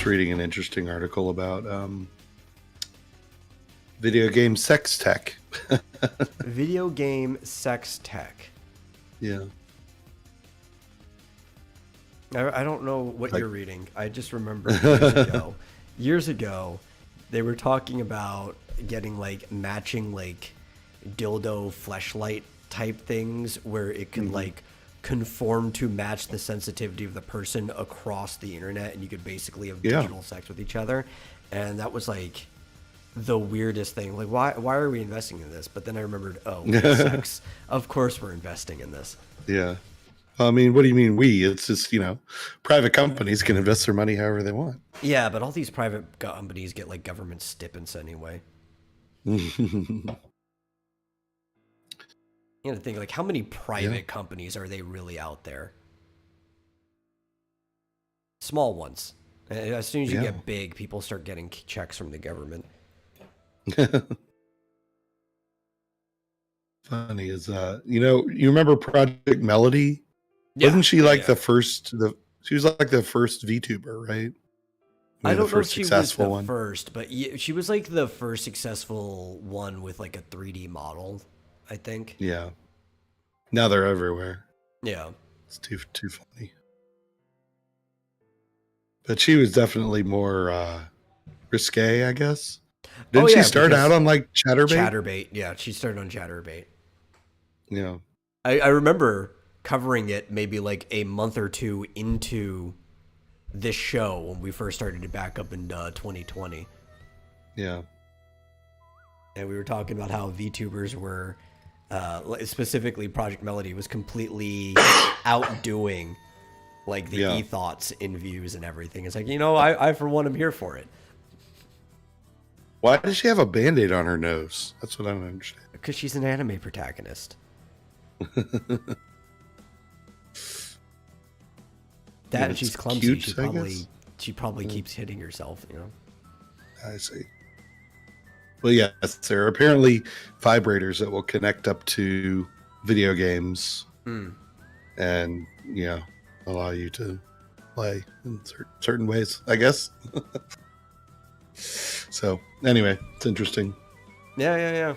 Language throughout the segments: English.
Reading an interesting article about video game sex tech. Video game sex tech. Yeah. I don't know what you're reading. I just remember years ago, they were talking about getting like matching like dildo fleshlight type things where it can like conform to match the sensitivity of the person across the internet, and you could basically have digital sex with each other. And that was like the weirdest thing. Like, why are we investing in this? But then I remembered, sex. Of course we're investing in this. Yeah. I mean, what do you mean we? It's just, private companies can invest their money however they want. Yeah, but all these private companies get like government stipends anyway. You know, think like how many private companies are they really out there? Small ones. As soon as you get big, people start getting checks from the government. Funny is you remember Project Melody? Wasn't she like the first? She was like the first VTuber, right? I don't know if she was the first, but she was like the first successful one with like a 3D model, I think. Yeah. Now they're everywhere. Yeah. It's too funny. But she was definitely more risque, I guess. Didn't she start out on like Chatterbait? Chatterbait, yeah. She started on Chatterbait. Yeah. I remember covering it maybe like a month or two into this show when we first started it back up in 2020. Yeah. And we were talking about how VTubers were, specifically Project Melody, was completely outdoing like the ethos in views and everything. It's like, I for one am here for it. Why does she have a Band-Aid on her nose? That's what I don't understand. Because she's an anime protagonist. That and she's clumsy. Cute, she probably keeps hitting herself, I see. Well, yes, there are apparently vibrators that will connect up to video games and, allow you to play in certain ways, I guess. So, anyway, it's interesting. Yeah.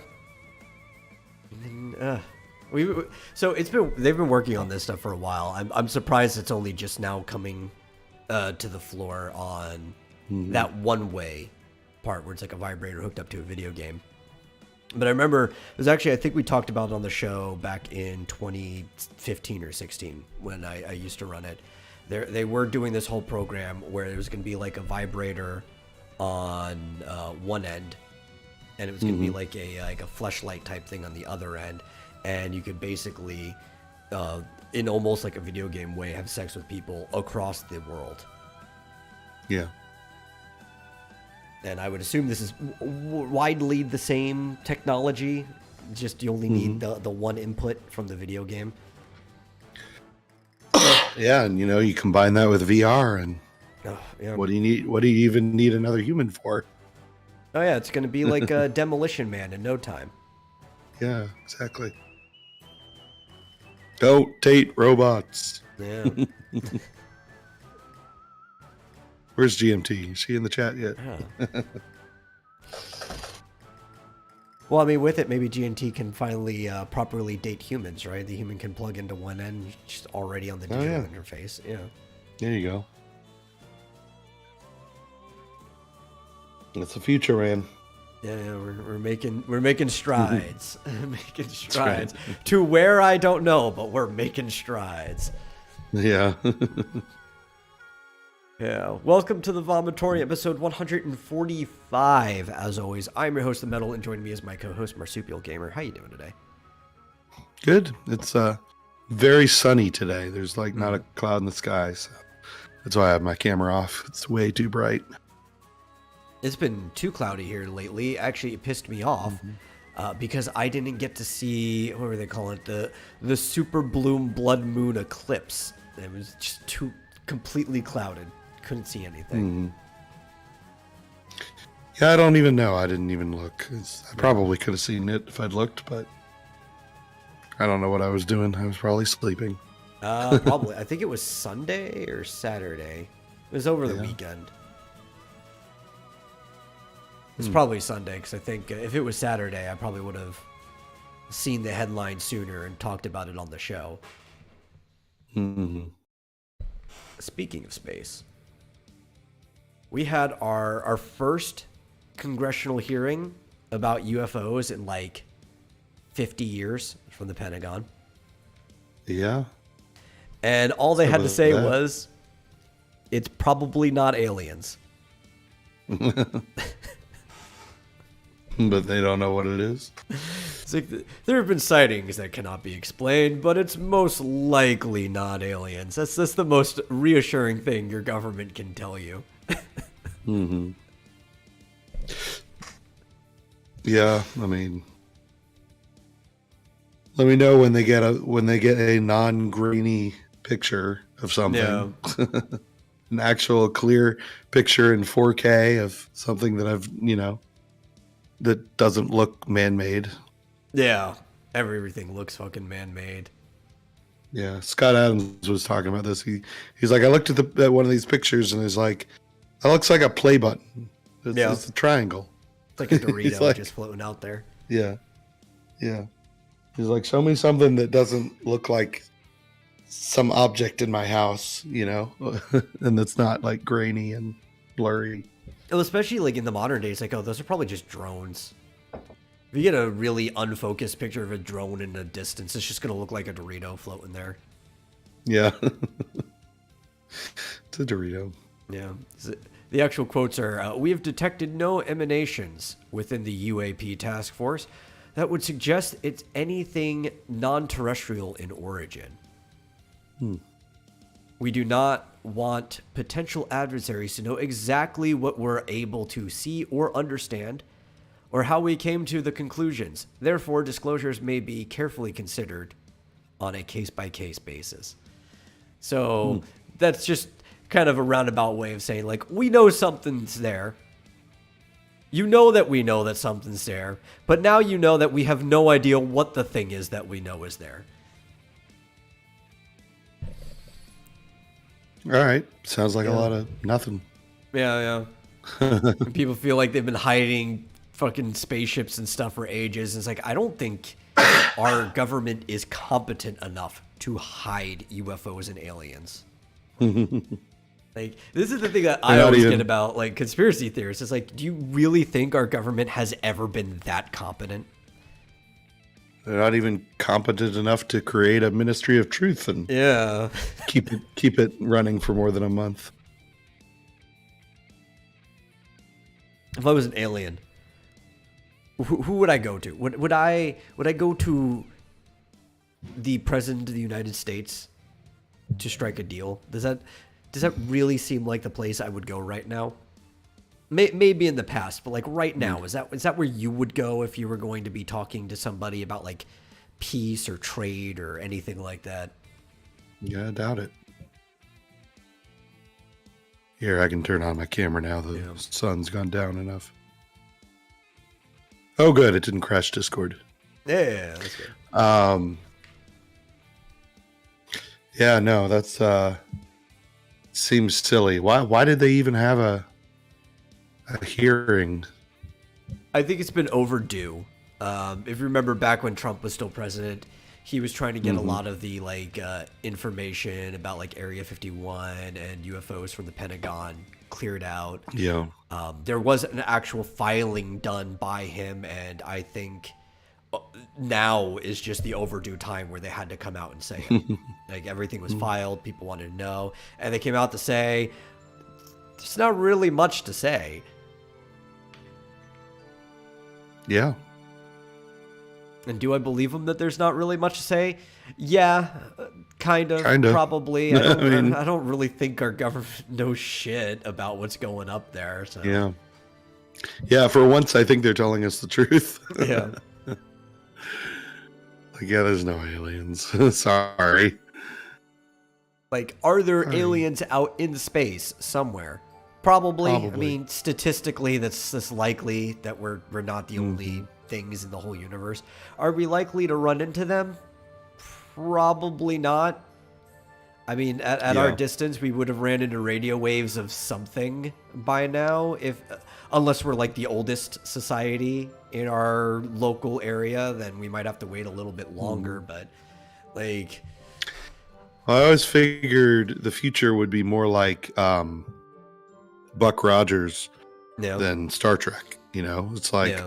They've been working on this stuff for a while. I'm surprised it's only just now coming to the floor on that one-way part where it's like a vibrator hooked up to a video game. But I remember it was actually, I think we talked about it on the show back in 2015 or 16 when I used to run it. They were doing this whole program where there was going to be like a vibrator on one end, and it was going to be like a fleshlight type thing on the other end, and you could basically in almost like a video game way have sex with people across the world. Yeah. And I would assume this is widely the same technology, just you only need the one input from the video game. Yeah, and you combine that with VR, and what do you need? What do you even need another human for? Oh yeah, it's going to be like a Demolition Man in no time. Yeah, exactly. Go Tate robots. Yeah. Where's GMT? Is she in the chat yet? Yeah. Well, I mean, with it, maybe GMT can finally properly date humans, right? The human can plug into one end, just already on the digital interface. Yeah. There you go. It's the future, man. Yeah, we're making strides, making strides right. To where I don't know, but we're making strides. Yeah. Yeah. Welcome to the Vomitorium, episode 145. As always, I'm your host, The Metal, and joining me is my co-host, Marsupial Gamer. How you doing today? Good. It's very sunny today. There's like not a cloud in the sky, so that's why I have my camera off. It's way too bright. It's been too cloudy here lately. Actually, it pissed me off because I didn't get to see, what were they calling it, the super bloom blood moon eclipse. It was just too completely clouded. Couldn't see anything. Yeah, I don't even know. I didn't even look. I probably could have seen it if I'd looked, but I don't know what I was doing. I was probably sleeping. Probably. I think it was Sunday or Saturday. It was over the weekend. It's probably Sunday, because I think if it was Saturday, I probably would have seen the headline sooner and talked about it on the show. Speaking of space, we had our first congressional hearing about UFOs in like 50 years from the Pentagon. Yeah. And all they had to say was, it's probably not aliens. But they don't know what it is. It's like there have been sightings that cannot be explained, but it's most likely not aliens. That's the most reassuring thing your government can tell you. Yeah, I mean, let me know when they get a non-grainy picture of something. Yeah. An actual clear picture in 4K of something that that doesn't look man-made. Yeah, everything looks fucking man-made. Yeah, Scott Adams was talking about this. He's like, I looked at one of these pictures and he's like, that looks like a play button. It's a triangle. It's like a Dorito like, just floating out there. Yeah. Yeah. He's like, show me something that doesn't look like some object in my house, and that's not like grainy and blurry. Well, especially like in the modern days, like, oh, those are probably just drones. If you get a really unfocused picture of a drone in the distance, it's just going to look like a Dorito floating there. Yeah. It's a Dorito. Yeah. The actual quotes are, we have detected no emanations within the UAP task force that would suggest it's anything non-terrestrial in origin. We do not want potential adversaries to know exactly what we're able to see or understand, or how we came to the conclusions. Therefore, disclosures may be carefully considered on a case-by-case basis. So that's just kind of a roundabout way of saying, like, we know something's there. You know that we know that something's there, but now you know that we have no idea what the thing is that we know is there. All right. Sounds like a lot of nothing. Yeah. People feel like they've been hiding fucking spaceships and stuff for ages. And it's like, I don't think our government is competent enough to hide UFOs and aliens. Like, this is the thing that I always get about like conspiracy theorists. It's like, do you really think our government has ever been that competent? They're not even competent enough to create a Ministry of Truth and keep it running for more than a month. If I was an alien, who would I go to? Would I go to the President of the United States to strike a deal? Does that really seem like the place I would go right now? Maybe in the past, but like right now, is that where you would go if you were going to be talking to somebody about like peace or trade or anything like that? Yeah, I doubt it. Here, I can turn on my camera now. The sun's gone down enough. Oh, good. It didn't crash Discord. Yeah, that's good. Yeah, no, that's seems silly. Why did they even have a hearing? I think it's been overdue. If you remember back when Trump was still president, he was trying to get a lot of the like information about like Area 51 and UFOs from the Pentagon cleared out. Yeah. There was an actual filing done by him, and I think now is just the overdue time where they had to come out and say it. Like everything was filed, people wanted to know, and they came out to say there's not really much to say. Yeah. And do I believe them that there's not really much to say? Yeah, kind of. Probably. I don't really think our government knows shit about what's going up there. So. Yeah. Yeah, for once, I think they're telling us the truth. Yeah. Like, yeah, there's no aliens. Sorry. Like, are there aliens out in space somewhere? Probably. I mean, statistically, that's likely that we're not the only things in the whole universe. Are we likely to run into them? Probably not. I mean, at our distance, we would have ran into radio waves of something by now, unless we're like the oldest society in our local area, then we might have to wait a little bit longer. But like, I always figured the future would be more like Buck Rogers than Star Trek. You know, it's like,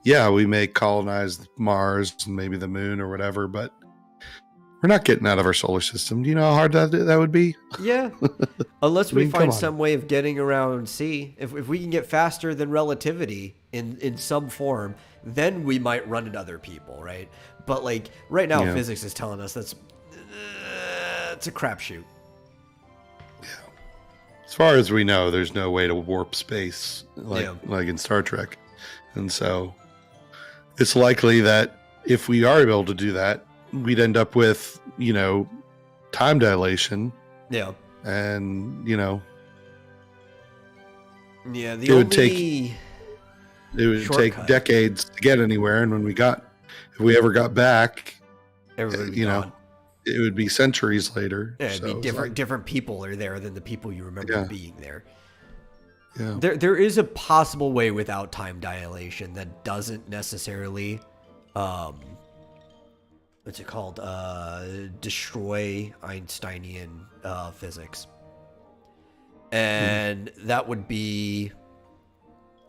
yeah, we may colonize Mars and maybe the moon or whatever, but we're not getting out of our solar system. Do you know how hard that would be? Yeah. Unless we find some way of getting around C. If we can get faster than relativity in some form, then we might run into other people, right? But like right now, physics is telling us it's a crapshoot. Yeah. As far as we know, there's no way to warp space like in Star Trek. And so it's likely that if we are able to do that, we'd end up with, time dilation. Yeah. And, it would take decades to get anywhere. And when if we ever got back, it would be centuries later. Yeah, it'd be different people are there than the people you remember being there. Yeah. There is a possible way without time dilation that doesn't necessarily, what's it called? Destroy Einsteinian physics. And that would be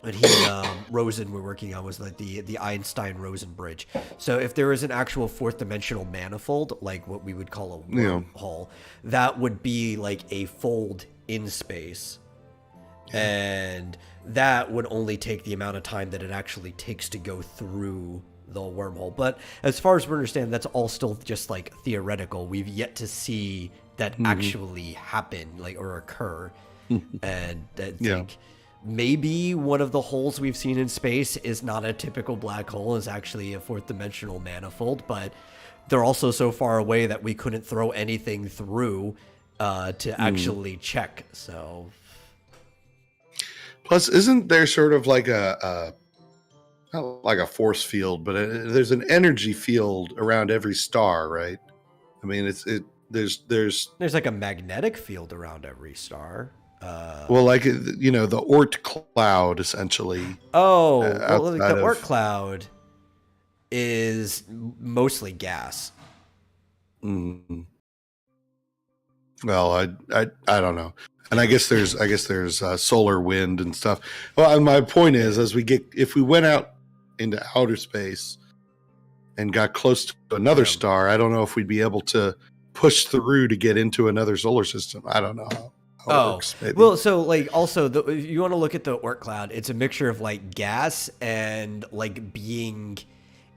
what he and Rosen were working on, was like the Einstein-Rosen bridge. So if there is an actual fourth dimensional manifold, like what we would call a wormhole, that would be like a fold in space. And that would only take the amount of time that it actually takes to go through the wormhole. But as far as we understand, that's all still just like theoretical. We've yet to see that actually happen, or occur. And I think maybe one of the holes we've seen in space is not a typical black hole, is actually a fourth dimensional manifold, but they're also so far away that we couldn't throw anything through to actually check. So plus, isn't there sort of like not like a force field, but there's an energy field around every star, right? I mean, there's like a magnetic field around every star. Well, like, the Oort cloud, essentially. Oh, well, the Oort cloud is mostly gas. Well, I don't know. And I guess there's solar wind and stuff. Well, and my point is, if we went out into outer space and got close to another star, I don't know if we'd be able to push through to get into another solar system. I don't know how it works, maybe. Well, so also if you want to look at the Oort cloud, it's a mixture of gas and being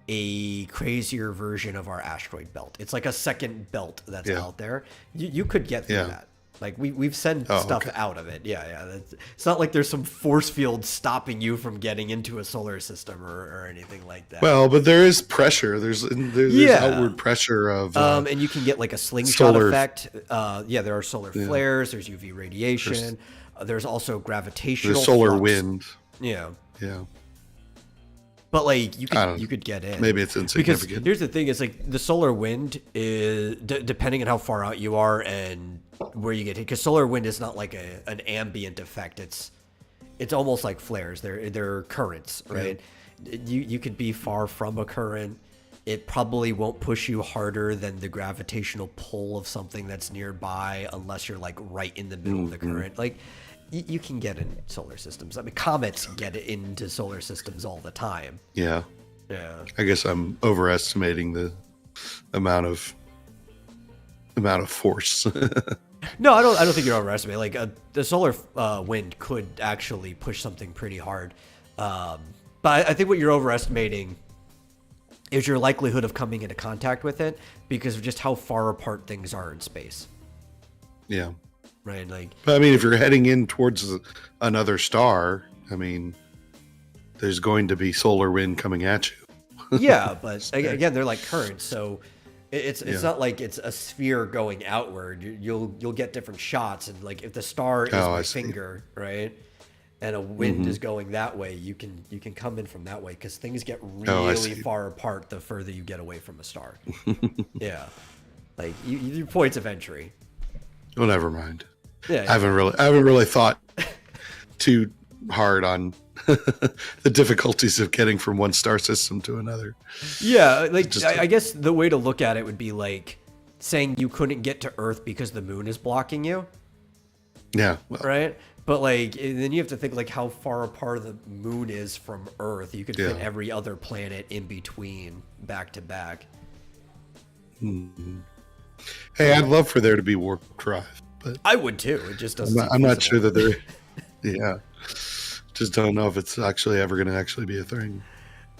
a crazier version of our asteroid belt. It's like a second belt that's out there. You could get through that. We've sent stuff out of it. It's not like there's some force field stopping you from getting into a solar system or anything like that. Well, but there is pressure. There's outward pressure of and you can get like a slingshot effect. There are solar flares. There's UV radiation. There's also gravitational. There's solar flux. Wind. Yeah. Yeah. But you could get in. Maybe it's insignificant. Because here's the thing: is the solar wind is depending on how far out you are and where you get hit. Because solar wind is not like an ambient effect. It's almost like flares. They're currents, right? Yeah. You could be far from a current. It probably won't push you harder than the gravitational pull of something that's nearby, unless you're right in the middle of the current. You can get in solar systems. I mean, comets get into solar systems all the time. Yeah. Yeah. I guess I'm overestimating the amount of force. No, I don't think you're overestimating. The solar wind could actually push something pretty hard. But I think what you're overestimating is your likelihood of coming into contact with it because of just how far apart things are in space. Yeah. Right? Like, but I mean, if you're heading in towards another star, I mean, there's going to be solar wind coming at you. yeah, but again, they're like currents, so it's not like it's a sphere going outward. You'll get different shots, and like if the star is my finger, right, and a wind is going that way, you can come in from that way because things get really far apart the further you get away from a star. Yeah, like your points of entry. Well, never mind. Yeah, I haven't really thought too hard on the difficulties of getting from one star system to another. Yeah, like I guess the way to look at it would be like saying you couldn't get to Earth because the moon is blocking you. Yeah. Well, right? But like then you have to think like how far apart the moon is from Earth. You could fit every other planet in between back to back. Mm-hmm. Hey, I'd love for there to be warp drive, but I would too. It just doesn't. I'm not sure that there. Yeah, just don't know if it's actually ever going to actually be a thing.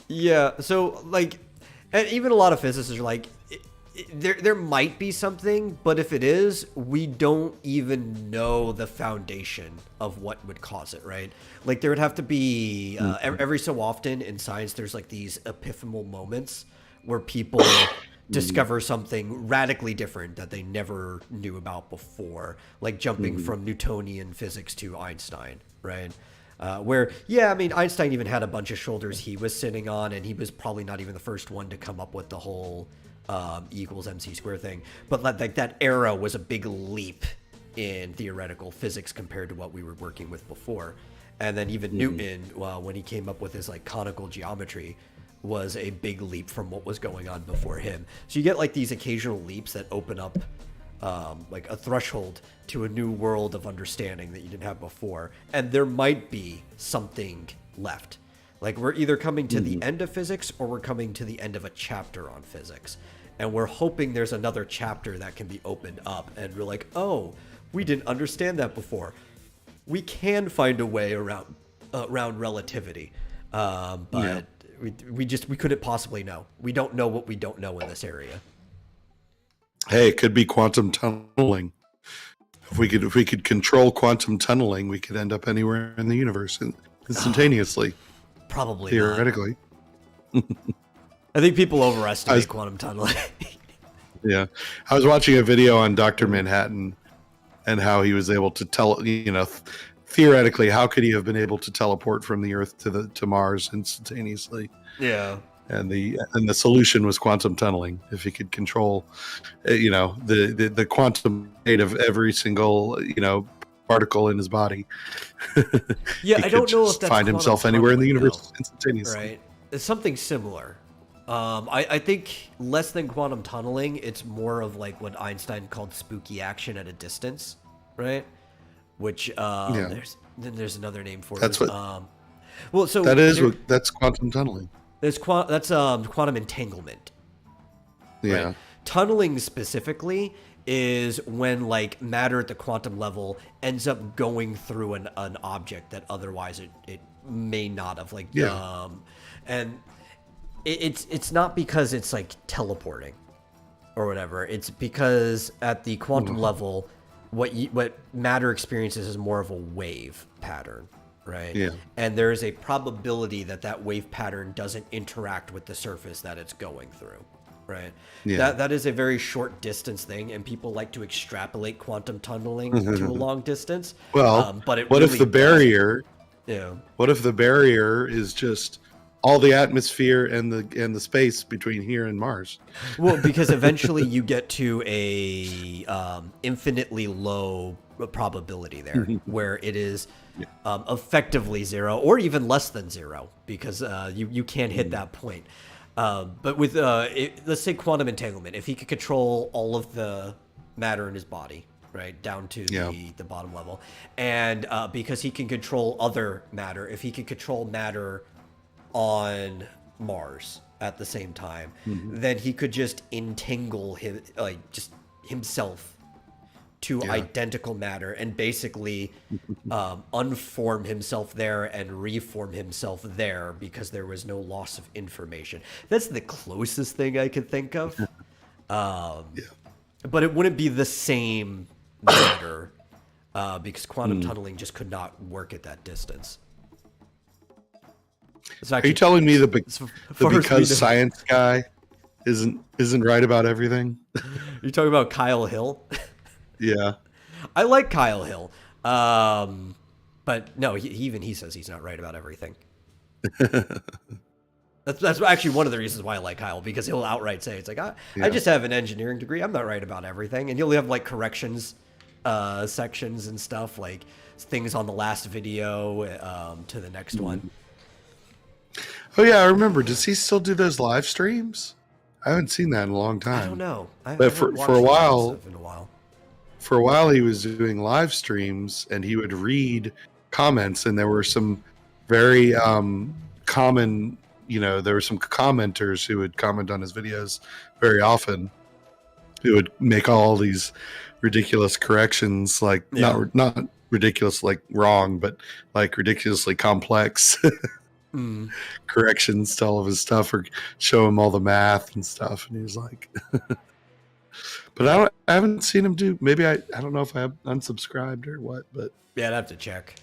Yeah. So like, and even a lot of physicists are like, there might be something, but if it is, we don't even know the foundation of what would cause it, right? Like there would have to be every so often in science, there's like these epiphanal moments where people discover something radically different that they never knew about before, like jumping from Newtonian physics to Einstein, right? Where, yeah, I mean, Einstein even had a bunch of shoulders he was sitting on, and he was probably not even the first one to come up with the whole E equals MC square thing. But like that era was a big leap in theoretical physics compared to what we were working with before. And then even Newton, when he came up with his like conical geometry, was a big leap from what was going on before him. So you get like these occasional leaps that open up like a threshold to a new world of understanding that you didn't have before. And there might be something left. Like we're either coming to the end of physics or we're coming to the end of a chapter on physics. And we're hoping there's another chapter that can be opened up. And we're like, oh, we didn't understand that before. We can find a way around relativity. But we couldn't possibly know. We don't know what we don't know in this area. Hey, it could be quantum tunneling. If we could control quantum tunneling, we could end up anywhere in the universe instantaneously. Probably theoretically. I think people overestimate quantum tunneling. Yeah, I was watching a video on Dr. Manhattan and how he was able to theoretically, how could he have been able to teleport from the Earth to Mars instantaneously? Yeah. And the solution was quantum tunneling. If he could control, the quantum state of every single, particle in his body. Yeah, I don't know if that's find himself anywhere in the universe instantaneously. Right. It's something similar. I think less than quantum tunneling, it's more of like what Einstein called spooky action at a distance, right? Which there's another name for that's it. That's quantum tunneling. That's quantum entanglement. Yeah. Right? Tunneling specifically is when like matter at the quantum level ends up going through an object that otherwise it may not have, like and it's not because it's like teleporting or whatever. It's because at the quantum level what matter experiences is more of a wave pattern, right? Yeah. And there is a probability that wave pattern doesn't interact with the surface that it's going through, right? Yeah. That is a very short distance thing, and people like to extrapolate quantum tunneling to a long distance. Well, but what if the barrier? Yeah. What if the barrier is just all the atmosphere and the space between here and Mars? Well, because eventually you get to a infinitely low probability there, where it is effectively zero or even less than zero, because you can't hit that point. But with let's say quantum entanglement, if he could control all of the matter in his body, right, down to the bottom level, and because he can control other matter, if he could control matter on Mars at the same time, then he could just entangle himself to identical matter and basically unform himself there and reform himself there because there was no loss of information. That's the closest thing I could think of. But it wouldn't be the same matter because quantum tunneling just could not work at that distance. Are you telling me the because science guy isn't right about everything? You're talking about Kyle Hill? Yeah. I like Kyle Hill. But no, he says he's not right about everything. That's actually one of the reasons why I like Kyle, because he'll outright say, it's like, I just have an engineering degree. I'm not right about everything. And he'll have like corrections sections and stuff, like things on the last video to the next one. Oh, yeah, I remember. Does he still do those live streams? I haven't seen that in a long time. I don't know. But for a while, he was doing live streams, and he would read comments, and there were some very common, there were some commenters who would comment on his videos very often, who would make all these ridiculous corrections, like not ridiculous like wrong, but like ridiculously complex corrections to all of his stuff, or show him all the math and stuff, and he was like but I haven't seen him do. Maybe I don't know if I have unsubscribed or what, but I'd have to check.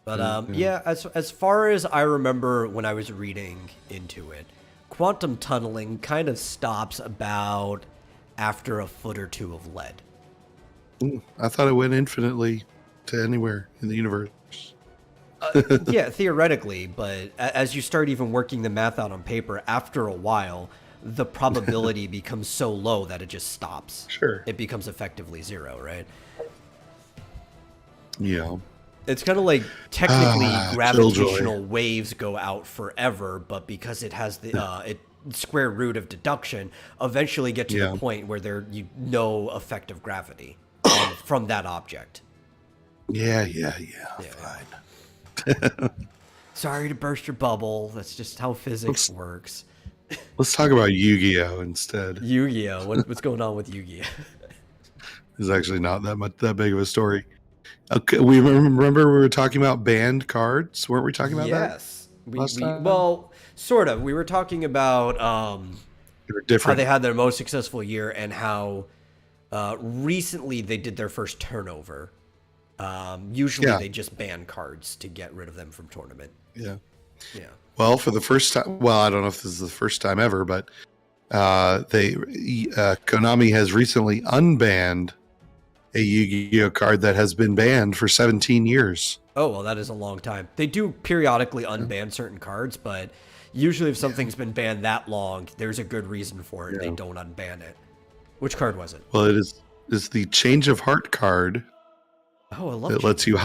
But as far as I remember when I was reading into it, quantum tunneling kind of stops about after a foot or two of lead. I thought it went infinitely to anywhere in the universe. Yeah, theoretically, but as you start even working the math out on paper, after a while, the probability becomes so low that it just stops. Sure. It becomes effectively zero, right? Yeah. It's kind of like technically gravitational waves go out forever, but because it has the square root of deduction, eventually get to the point where there no effect of gravity from that object. Yeah. Fine. Sorry to burst your bubble. That's just how physics works. Let's talk about Yu-Gi-Oh instead. Yu-Gi-Oh. What's going on with Yu-Gi-Oh? It's actually not that big of a story. Okay, we remember we were talking about banned cards, weren't we talking about that? Yes. Well, sort of. We were talking about how they had their most successful year and how recently they did their first turnover. Usually they just ban cards to get rid of them from tournament. Yeah. Well, for the first time, I don't know if this is the first time ever, but Konami has recently unbanned a Yu-Gi-Oh card that has been banned for 17 years. Oh, well, that is a long time. They do periodically unban certain cards, but usually if something's been banned that long, there's a good reason for it. They don't unban it. Which card was it? Well, it's the Change of Heart card. Oh, I love it. It lets you...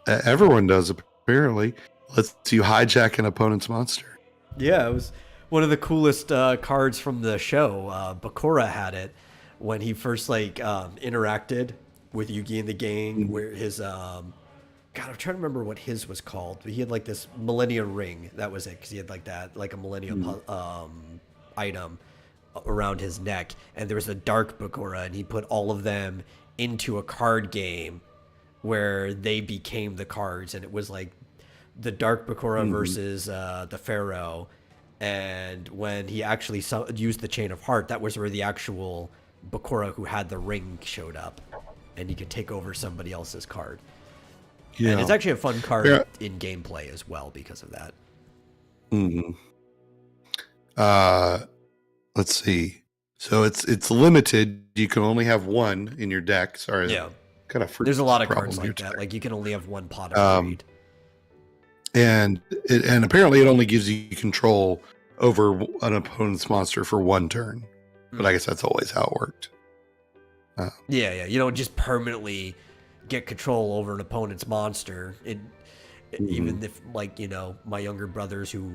everyone does, apparently. Lets you hijack an opponent's monster. Yeah, it was one of the coolest cards from the show. Bakura had it when he first interacted with Yugi and the gang, where his I'm trying to remember what his was called, but he had like this Millennium ring. That was it, because he had like that, like a Millennium item around his neck, and there was a dark Bakura, and he put all of them into a card game where they became the cards, and it was like the dark Bakura versus the Pharaoh. And when he actually used the Chain of Heart, that was where the actual Bakura who had the ring showed up, and he could take over somebody else's card. Yeah. And it's actually a fun card in gameplay as well because of that. Let's see. So it's limited. You can only have one in your deck. Sorry. Yeah. Kind of. There's a lot of cards like that. Like you can only have one pot of greed. And apparently it only gives you control over an opponent's monster for one turn. But I guess that's always how it worked. Yeah. You don't just permanently get control over an opponent's monster. Even if, my younger brothers who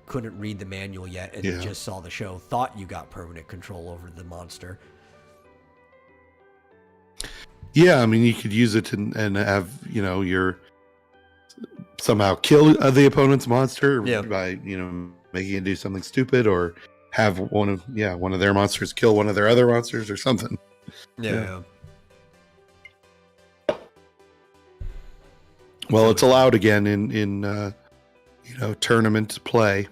couldn't read the manual yet and just saw the show thought you got permanent control over the monster. Yeah, I mean, you could use it and have, your somehow kill the opponent's monster by, making it do something stupid, or have one of their monsters kill one of their other monsters or something. Yeah. Well, it's allowed again in tournament play.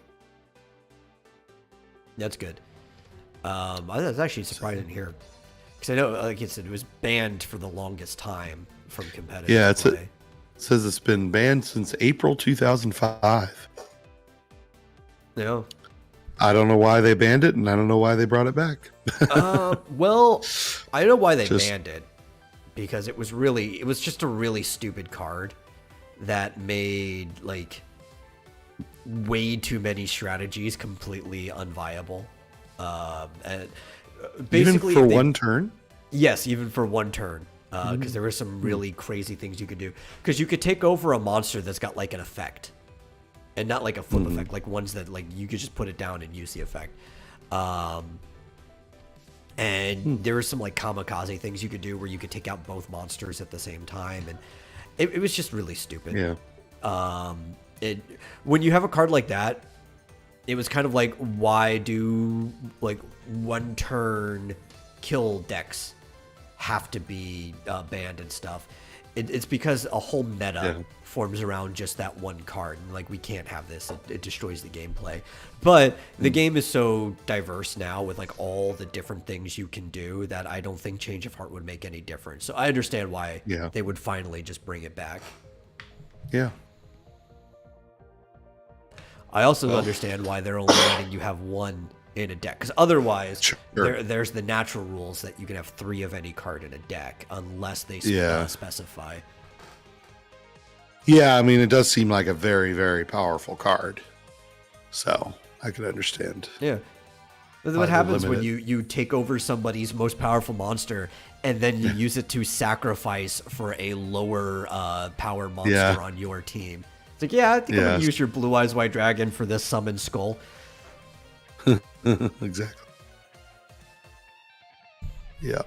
That's good. I was actually surprised in here because I know, like I said, it was banned for the longest time from competitive play. It says it's been banned since April 2005. No. I don't know why they banned it, and I don't know why they brought it back. Well, I know why they banned it, because it was just a really stupid card that made like way too many strategies completely unviable. And basically, even for one turn. Yes, even for one turn, because there were some really crazy things you could do. Because you could take over a monster that's got like an effect, and not like a flip effect, like ones that like you could just put it down and use the effect. And there were some like kamikaze things you could do where you could take out both monsters at the same time, and it was just really stupid. Yeah. When you have a card like that, it was kind of like, why do like one turn kill decks have to be banned and stuff? It's because a whole meta forms around just that one card, and like we can't have this. It destroys the gameplay. But the game is so diverse now with like all the different things you can do that I don't think Change of Heart would make any difference. So I understand why they would finally just bring it back. Yeah. I also understand why they're only letting you have one in a deck, because otherwise there's the natural rules that you can have 3 of any card in a deck unless they specify. Yeah, I mean, it does seem like a very, very powerful card, so I can understand. Yeah. What happens when you take over somebody's most powerful monster and then you use it to sacrifice for a lower power monster on your team? It's like, I think I'm going to use your Blue Eyes White Dragon for this summon skull. Exactly. Yeah.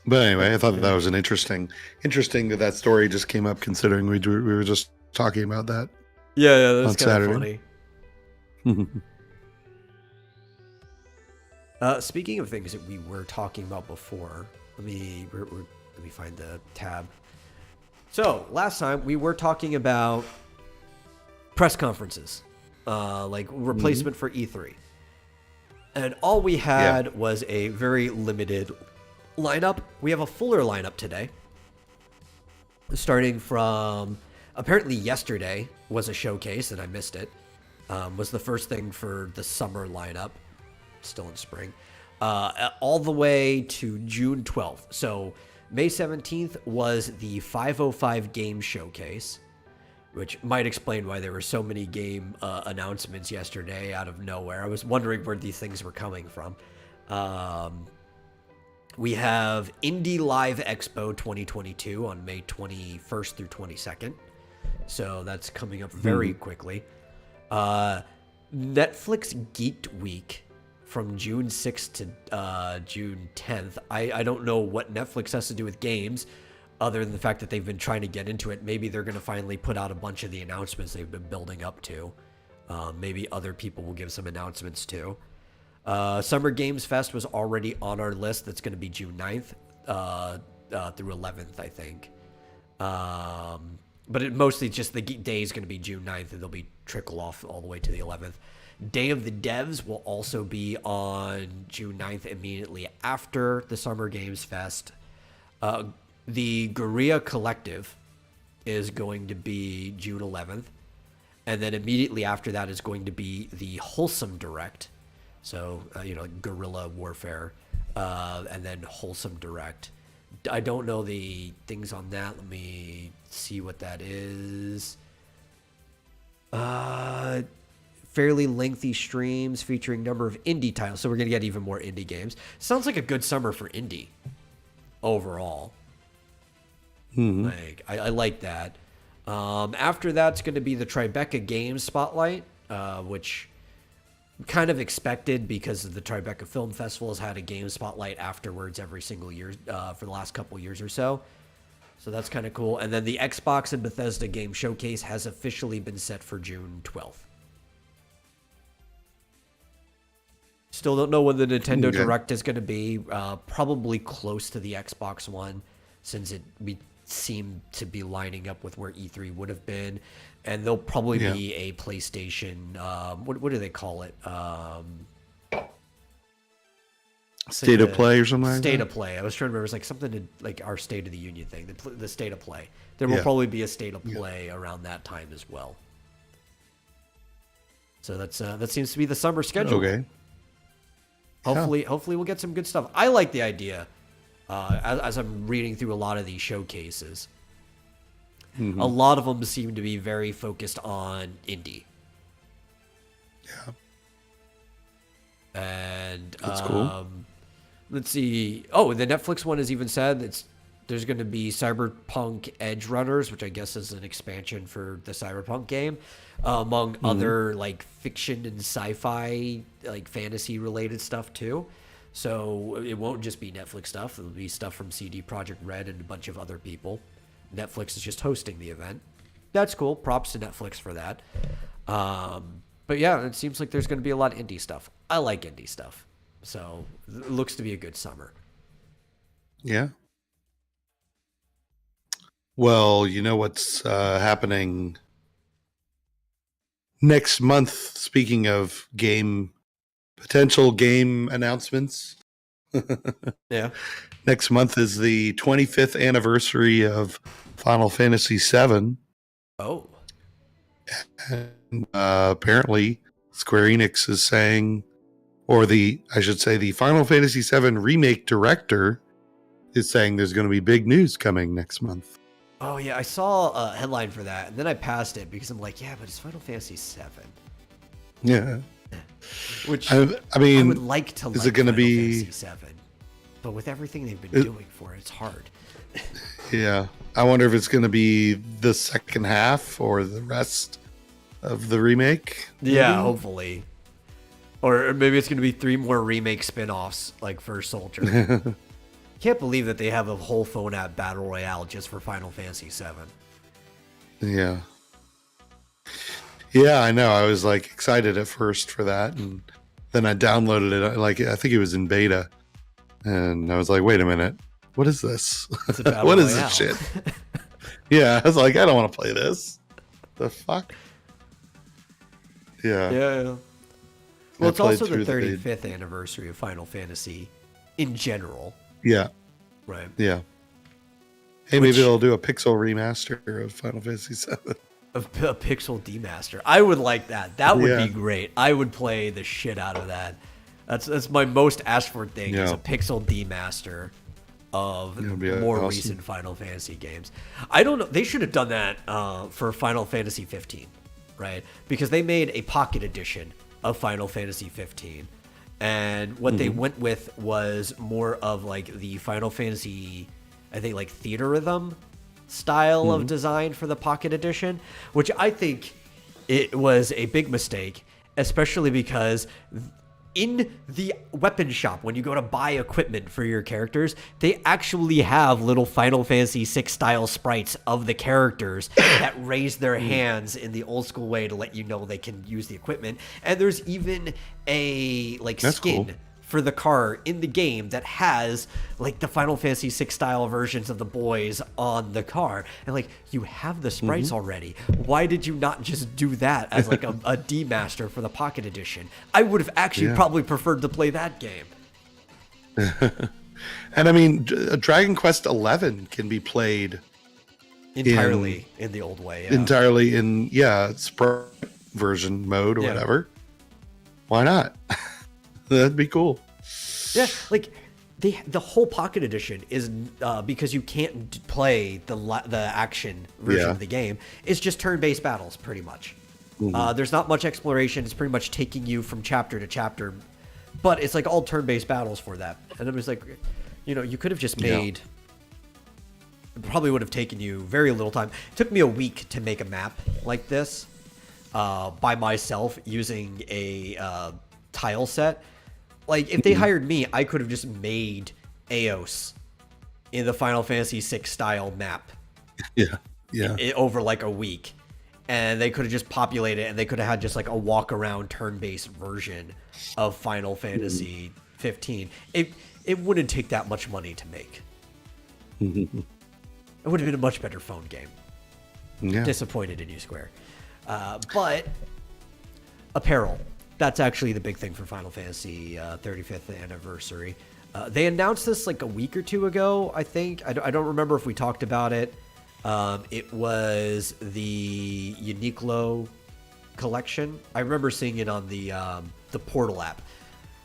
But anyway, I thought that was an interesting that story just came up, considering we were just talking about that. Yeah, that's kind of funny. Speaking of things that we were talking about before, let me find the tab. So last time we were talking about press conferences, like replacement for E3, and all we had was a very limited lineup. We have a fuller lineup today, starting from apparently yesterday was a showcase and I missed it. Was the first thing for the summer lineup, still in spring, all the way to June 12th. So May 17th was the 505 game showcase, which might explain why there were so many game announcements yesterday out of nowhere. I was wondering where these things were coming from. We have Indie Live Expo 2022 on May 21st through 22nd. So that's coming up very quickly. Netflix Geeked Week from June 6th to June 10th. I don't know what Netflix has to do with games, other than the fact that they've been trying to get into it. Maybe they're going to finally put out a bunch of the announcements they've been building up to. Maybe other people will give some announcements too. Summer Games Fest was already on our list. That's going to be June 9th through 11th, I think. But it mostly just the day is going to be June 9th, and they'll be trickle off all the way to the 11th. Day of the Devs will also be on June 9th, immediately after the Summer Games Fest. The Guerrilla Collective is going to be June 11th. And then immediately after that is going to be the Wholesome Direct. So, guerrilla warfare, and then Wholesome Direct. I don't know the things on that. Let me see what that is. Fairly lengthy streams featuring number of indie titles. So we're going to get even more indie games. Sounds like a good summer for indie overall. Like, I like that. After that's going to be the Tribeca Games Spotlight, which kind of expected because the Tribeca Film Festival has had a game spotlight afterwards every single year for the last couple years or so. So that's kind of cool. And then the Xbox and Bethesda Game Showcase has officially been set for June 12th. Still don't know when the Nintendo Direct is going to be. Probably close to the Xbox One, since we seem to be lining up with where E3 would have been, and there'll probably be a PlayStation. What do they call it? State of play or something like State that? of play. I was trying to remember. It's like something to like our State of the Union thing. The state of play. There will probably be a state of play around that time as well. So that seems to be the summer schedule. Okay. Hopefully we'll get some good stuff. I like the idea. As I'm reading through a lot of these showcases, a lot of them seem to be very focused on indie. Yeah. And That's cool. Let's see. Oh, the Netflix one has even said there's going to be Cyberpunk Edge Runners, which I guess is an expansion for the Cyberpunk game, among other like fiction and sci-fi, like fantasy related stuff too. So it won't just be Netflix stuff. It'll be stuff from CD Projekt Red and a bunch of other people. Netflix is just hosting the event. That's cool. Props to Netflix for that. But yeah, it seems like there's going to be a lot of indie stuff. I like indie stuff. So it looks to be a good summer. Yeah. Well, you know what's happening next month, speaking of potential game announcements. Yeah. Next month is the 25th anniversary of Final Fantasy VII. Oh. And apparently Square Enix is saying, or the Final Fantasy VII remake director is saying there's going to be big news coming next month. Oh, yeah. I saw a headline for that, and then I passed it because I'm like, yeah, but it's Final Fantasy VII. Yeah. Which I mean, I would like to is like it going to Final be Fantasy VII, but with everything they've been doing for it, it's hard. Yeah. I wonder if it's going to be the second half or the rest of the remake. Yeah, hopefully. Or maybe it's going to be 3 more remake spin-offs, like First Soldier. Can't believe that they have a whole phone app battle royale just for Final Fantasy VII. Yeah. Yeah, I know. I was like excited at first for that, and then I downloaded it. Like I think it was in beta, and I was like, "Wait a minute, what is this? It's a battle what is royale. this shit?" Yeah, I was like, "I don't want to play this. The fuck." Yeah. Yeah. Well, it's also the through 35th anniversary of Final Fantasy in general. Yeah. Right. Yeah. Hey, maybe they'll do a pixel remaster of Final Fantasy VII. A pixel demaster. I would like that. That would Yeah. be great. I would play the shit out of that. That's my most asked for thing is Yeah. a pixel demaster of That'd be more awesome. recent Final Fantasy games. I don't know. They should have done that for Final Fantasy 15, right? Because they made a pocket edition of Final Fantasy 15. And what they went with was more of like the Final Fantasy, I think like theater rhythm style of design for the pocket edition, which I think it was a big mistake, especially because in the weapon shop, when you go to buy equipment for your characters, they actually have little Final Fantasy VI style sprites of the characters that raise their hands in the old school way to let you know they can use the equipment. And there's even a like That's skin cool. for the car in the game that has like the Final Fantasy VI style versions of the boys on the car. And like, you have the sprites already. Why did you not just do that as like a demaster for the pocket edition? I would have actually probably preferred to play that game. And I mean, Dragon Quest XI can be played Entirely in the old way. Yeah. entirely in sprite version mode or Yeah. whatever. Why not? That'd be cool. Yeah, like the whole pocket edition is because you can't play the action version of the game. It's just turn-based battles, pretty much. There's not much exploration. It's pretty much taking you from chapter to chapter, but it's like all turn-based battles for that. And it was like, you could have just made. It probably would have taken you very little time. It took me a week to make a map like this by myself using a tile set. Like, if they hired me, I could have just made Eos in the Final Fantasy VI style map Yeah. over like a week. And they could have just populated it, and they could have had just like a walk around turn-based version of Final Fantasy 15. It wouldn't take that much money to make. It would have been a much better phone game. Yeah. Disappointed in you, Square. But apparel. That's actually the big thing for Final Fantasy 35th anniversary. They announced this like a week or two ago, I think. I don't remember if we talked about it. It was the Uniqlo collection. I remember seeing it on the Portal app.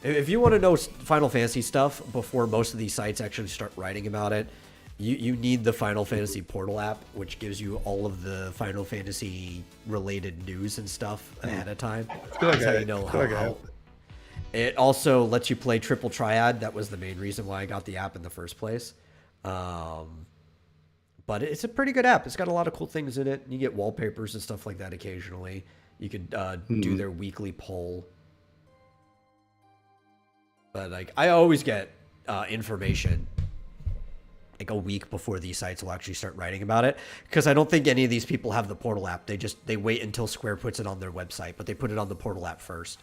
If you want to know Final Fantasy stuff before most of these sites actually start writing about it, you need the Final Fantasy Portal app, which gives you all of the Final Fantasy related news and stuff ahead of time. That's how you know how. It also lets you play Triple Triad. That was the main reason why I got the app in the first place. But it's a pretty good app. It's got a lot of cool things in it. You get wallpapers and stuff like that occasionally. You could do their weekly poll. But like, I always get information like a week before these sites will actually start writing about it, because I don't think any of these people have the Portal app. They wait until Square puts it on their website, but they put it on the Portal app first.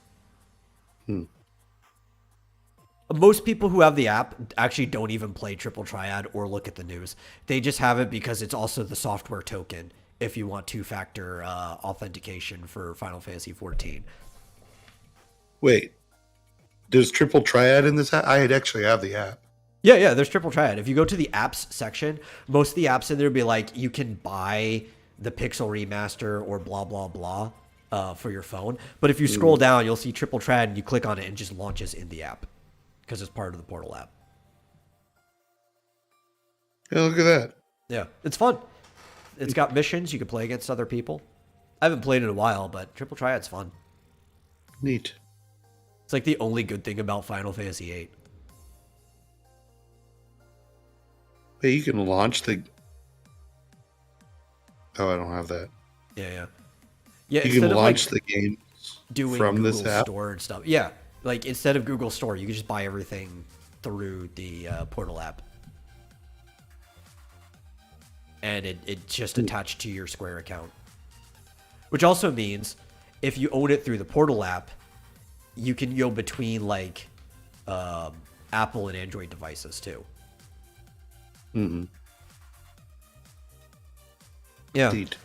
Most people who have the app actually don't even play Triple Triad or look at the news. They just have it because it's also the software token if you want two-factor authentication for Final Fantasy XIV. Wait, there's Triple Triad in this app? I actually have the app. Yeah, there's Triple Triad. If you go to the apps section, most of the apps in there will be like, you can buy the Pixel Remaster or blah, blah, blah for your phone. But if you scroll down, you'll see Triple Triad and you click on it and it just launches in the app because it's part of the Portal app. Yeah, look at that. Yeah, it's fun. It's got missions. You can play against other people. I haven't played in a while, but Triple Triad's fun. Neat. It's like the only good thing about Final Fantasy VIII. Hey, you can launch the... Oh, I don't have that. Yeah. You can launch the game from Google this app? Store and stuff. Yeah, like instead of Google Store, you can just buy everything through the Portal app. And it's just attached to your Square account. Which also means if you own it through the Portal app, you can go between like Apple and Android devices too. Mm-hmm. Yeah. Indeed.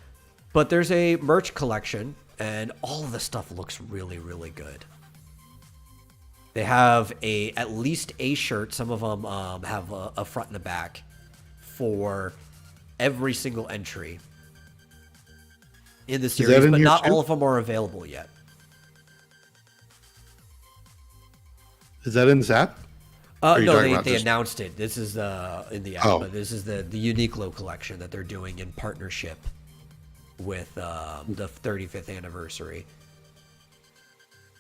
But there's a merch collection, and all of the stuff looks really, really good. They have at least a shirt. Some of them have a front and a back for every single entry in the series, but not all of them are available yet. Is that in this app? No, they announced it. This is in the app, but this is the Uniqlo collection that they're doing in partnership with the 35th anniversary.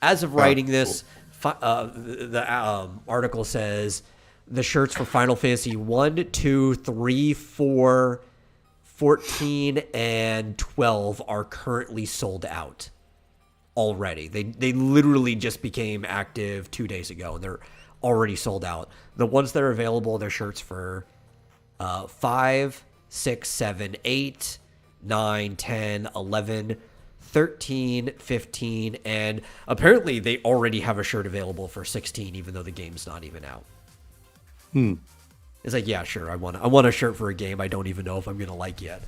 As of writing this, the article says the shirts for Final Fantasy 1, 2, 3, 4, 14, and 12 are currently sold out already. They literally just became active 2 days ago, and they're already sold out. The ones that are available, they're shirts for 5, 6, 7, 8, 9, 10, 11, 13, 15, and apparently they already have a shirt available for 16, even though the game's not even out. It's like, yeah, sure, I want a shirt for a game I don't even know if I'm going to like yet.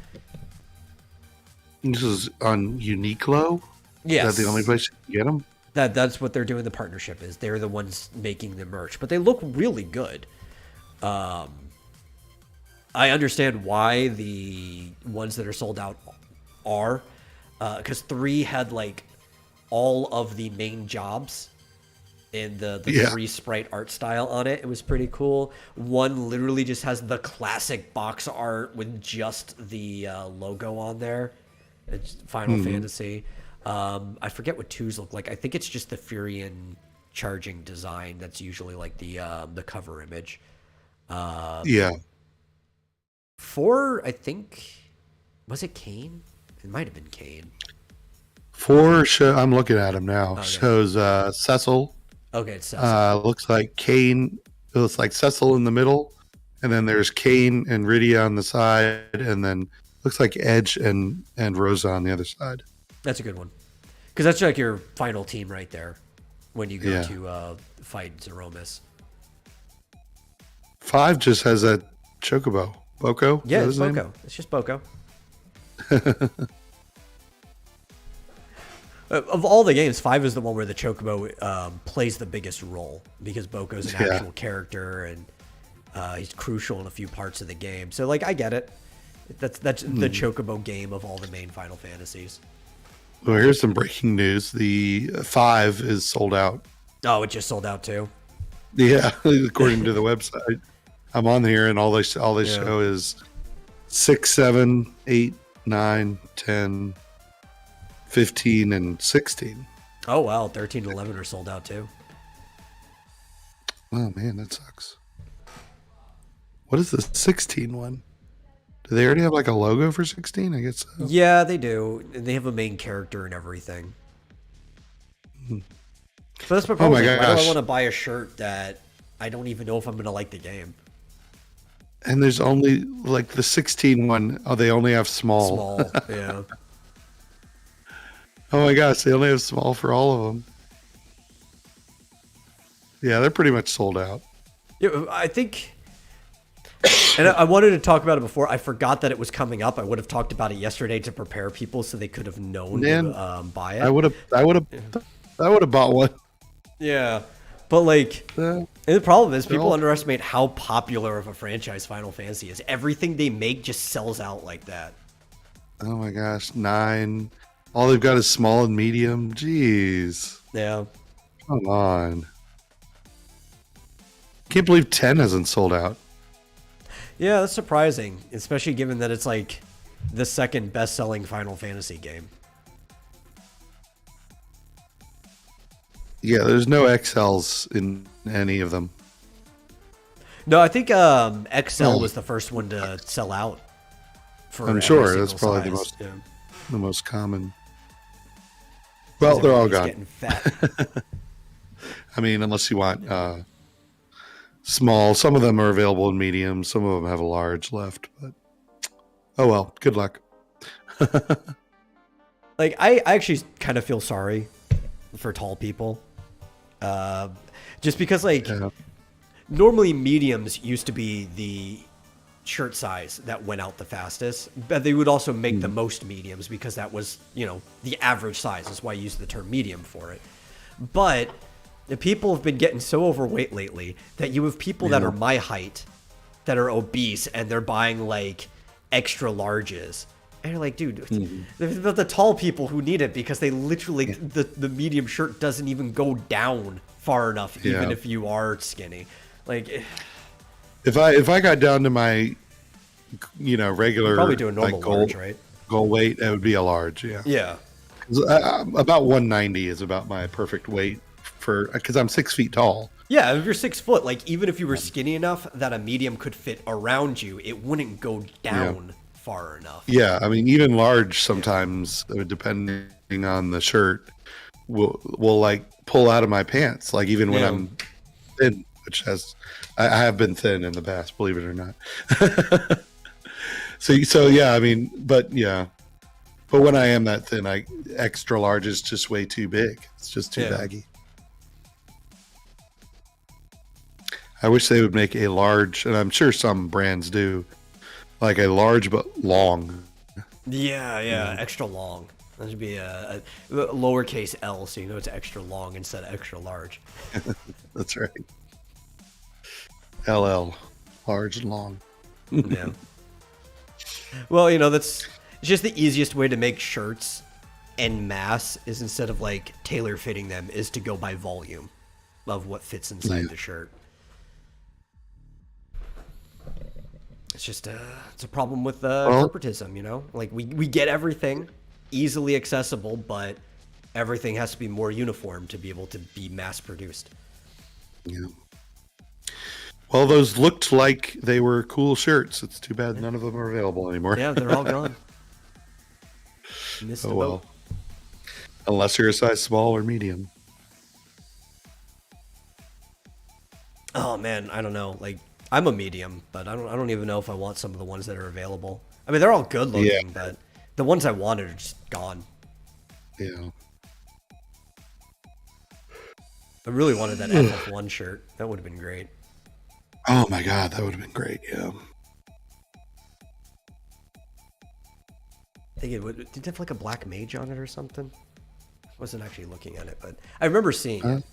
This is on Uniqlo? Yes. Is that the only place you can get them? That's what they're doing. The partnership is they're the ones making the merch, but they look really good. I understand why the ones that are sold out are, because 3 had like all of the main jobs in the 3 sprite art style on it. It was pretty cool. 1 literally just has the classic box art with just the logo on there. It's Final Fantasy. I forget what 2s look like. I think it's just the Furion charging design that's usually like the cover image. 4, I think, was it Kane? It might have been Kane. 4 I'm looking at him now. Okay. Shows Cecil. Okay, it's Cecil. Looks like Kane. It looks like Cecil in the middle, and then there's Kane and Rydia on the side, and then looks like Edge and Rosa on the other side. That's a good one. Because that's like your final team right there when you go to fight Zeromus. 5 just has a Chocobo. Boko? Yeah, it's Boko. It's just Boko. Of all the games, 5 is the one where the Chocobo plays the biggest role because Boko's an actual character and he's crucial in a few parts of the game. So, like, I get it. That's the Chocobo game of all the main Final Fantasies. Well, here's some breaking news. The 5 is sold out. Oh, it just sold out too? Yeah, according to the website. I'm on here, and all they show is 6, 7, 8, 9, 10, 15, and 16. Oh, wow. 13 and 11 are sold out too. Oh, man, that sucks. What is the 16 one? Do they already have like a logo for 16? I guess so. Yeah, they do. They have a main character and everything. But that's my problem. Why do I want to buy a shirt that I don't even know if I'm going to like the game? And there's only like the 16 one. Oh, they only have small. Small, yeah. Oh my gosh, they only have small for all of them. Yeah, they're pretty much sold out. Yeah, I think, and I wanted to talk about it before. I forgot that it was coming up. I would have talked about it yesterday to prepare people so they could have known to buy it. I would have bought one. Yeah, but like, and the problem is people underestimate how popular of a franchise Final Fantasy is. Everything they make just sells out like that. Oh my gosh, 9. All they've got is small and medium. Jeez. Yeah. Come on. Can't believe 10 hasn't sold out. Yeah, that's surprising, especially given that it's like the second best-selling Final Fantasy game. Yeah, there's no XLs in any of them. No, I think XL was the first one to sell out. I'm sure that's probably the most common. Well, they're all gone. Getting fat. I mean, unless you want small. Some of them are available in medium. Some of them have a large left. But oh well, good luck. Like, I actually kind of feel sorry for tall people. Just because, like, normally mediums used to be the shirt size that went out the fastest, but they would also make the most mediums because that was, the average size. That's why I use the term medium for it. But the people have been getting so overweight lately that you have people that are my height that are obese and they're buying like extra larges. And you're like, dude, the tall people who need it because they literally, the medium shirt doesn't even go down far enough, even if you are skinny. Like, if I got down to my, regular, probably do a normal large, right? Goal weight, it would be a large, yeah. Yeah. About 190 is about my perfect weight because I'm 6 feet tall. Yeah, if you're 6 foot, like even if you were skinny enough that a medium could fit around you, it wouldn't go down far enough. Yeah, I mean, even large sometimes, depending on the shirt, will like pull out of my pants, like even when I'm thin, which I have been thin in the past, believe it or not. so yeah, I mean, but when I am that thin, extra large is just way too big. It's just too baggy. I wish they would make a large, and I'm sure some brands do, like a large but long. Yeah, extra long. That should be a lowercase L, so you know it's extra long instead of extra large. That's right. LL, large and long. Yeah. Well, it's just the easiest way to make shirts en masse is instead of like tailor fitting them is to go by volume of what fits inside the shirt. It's just it's a problem with corporatism, like we get everything easily accessible, but everything has to be more uniform to be able to be mass produced. Yeah. Well, those looked like they were cool shirts. It's too bad none of them are available anymore. Yeah, they're all gone. Missed the boat. Unless you're a size small or medium. Oh man, I don't know. Like, I'm a medium, but I don't even know if I want some of the ones that are available. I mean, they're all good looking, but the ones I wanted are just gone. Yeah. I really wanted that FF1 shirt. That would have been great. Oh my god, that would have been great. Yeah. I think did it have like a black mage on it or something? I wasn't actually looking at it, but I remember seeing it.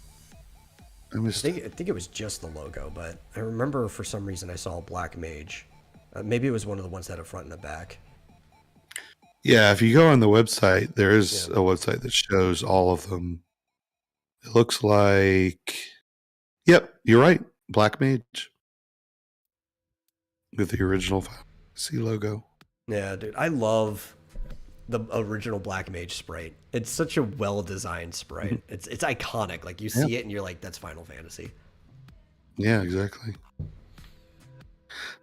I missed it. I think it was just the logo, but I remember for some reason I saw a black mage. Maybe it was one of the ones that had a front and a back. Yeah, if you go on the website, there is Yeah. a website that shows all of them. It looks like, yep, you're right, Black Mage with the original Final Fantasy logo. Yeah, dude, I love the original Black Mage sprite. It's such a well-designed sprite. It's iconic. Like you Yeah. see it and you're like, that's Final Fantasy. Yeah, exactly.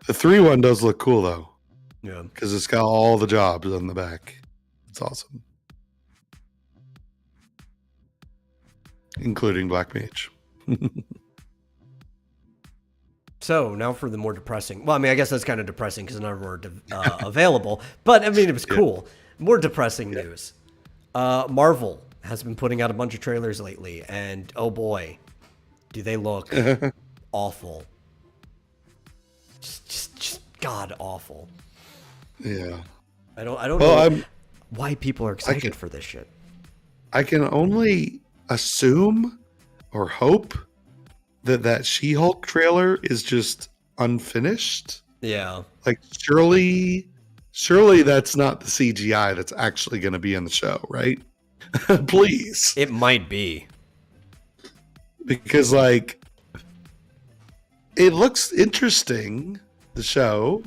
The 3 one does look cool though, Yeah. because it's got all the jobs on the back. It's awesome, including Black Mage. So now for the more depressing. Well, I mean, I guess that's kind of depressing because none of them are available. But I mean, it was cool. More depressing news. Marvel has been putting out a bunch of trailers lately, and oh boy, do they look awful. Just god awful. Yeah. I don't Well, know why people are excited for this shit. I can only assume or hope that She-Hulk trailer is just unfinished. Yeah. Like surely that's not the CGI that's actually going to be in the show, right? Please. It might be. Because like it looks interesting, the show,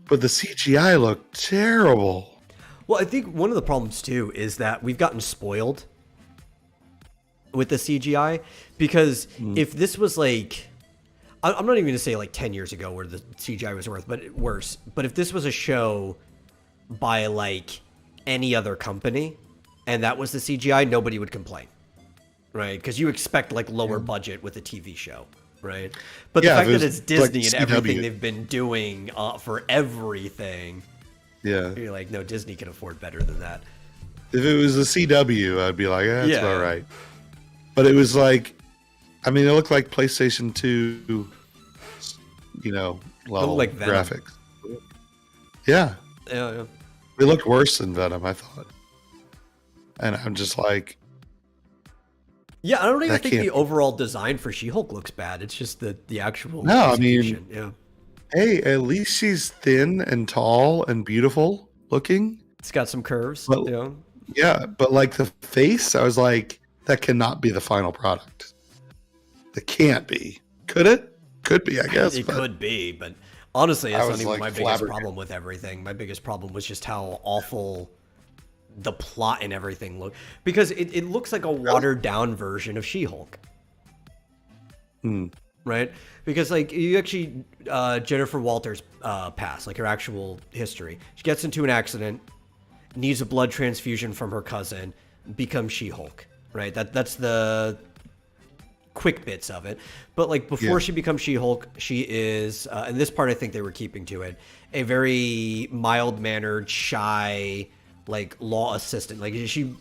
but the CGI looked terrible. Well, I think one of the problems too is that we've gotten spoiled with the CGI because if this was like, I'm not even going to say like 10 years ago where the CGI was worse, but if this was a show by like any other company and that was the CGI, nobody would complain, right? Because you expect like lower budget with a TV show, right? But the fact that it's Disney like and everything CW. they've been doing for everything, Yeah. you're like, no, Disney can afford better than that. If it was a CW, I'd be like, that's Yeah. about right. But it was like, I mean, it looked like PlayStation 2, level like Venom. graphics. Yeah. Yeah. It looked worse than Venom, I thought. And I'm just like, Yeah, I don't even That think the can't be. overall design for She-Hulk looks bad. It's just the actual No, I mean- execution. Yeah, hey, at least she's thin and tall and beautiful looking. it's got some curves. Well, you know? Yeah, but like the face, I was like, that cannot be the final product. It can't be. Could it? Could be, I guess. It but could be, but honestly, that's not was, even like, my biggest flabbergasted. problem with everything. My biggest problem was just how awful the plot and everything looked. Because it looks like a watered-down version of She-Hulk. Right? Because, like, you actually, Jennifer Walters' past, like her actual history. She gets into an accident, needs a blood transfusion from her cousin, becomes She-Hulk, right? That's the quick bits of it. But like before she becomes She-Hulk, she is, and this part I think they were keeping to it, a very mild-mannered, shy, like law assistant. Like she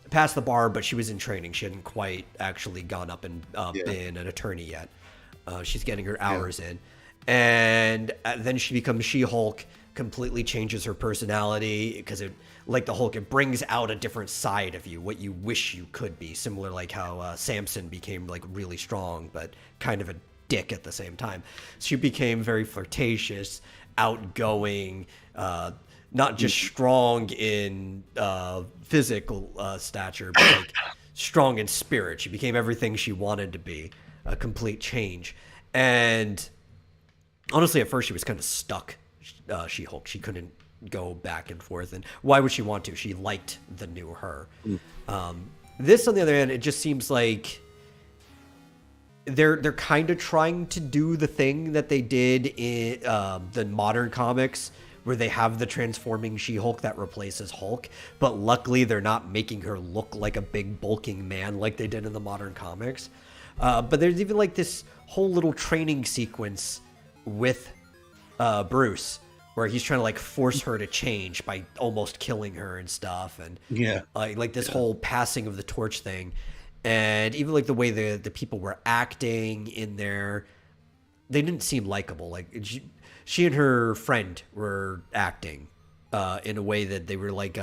passed the bar, but she was in training. She hadn't quite actually gone up and been an attorney yet. She's getting her hours in. And then she becomes She-Hulk, completely changes her personality because it, like the Hulk, it brings out a different side of you, what you wish you could be. Similar like how Samson became like really strong, but kind of a dick at the same time. She became very flirtatious, outgoing, not just strong in physical stature, but like strong in spirit. She became everything she wanted to be, a complete change. And honestly, at first she was kind of stuck, She-Hulk. She couldn't go back and forth. And why would she want to? She liked the new her. This, on the other hand, it just seems like they're kind of trying to do the thing that they did in the modern comics, where they have the transforming She-Hulk that replaces Hulk, but luckily they're not making her look like a big bulking man like they did in the modern comics. But there's even like this whole little training sequence with Bruce, where he's trying to like force her to change by almost killing her and stuff, and like this whole passing of the torch thing. And even like the way the people were acting in there, they didn't seem likable. Like she and her friend were acting in a way that they were like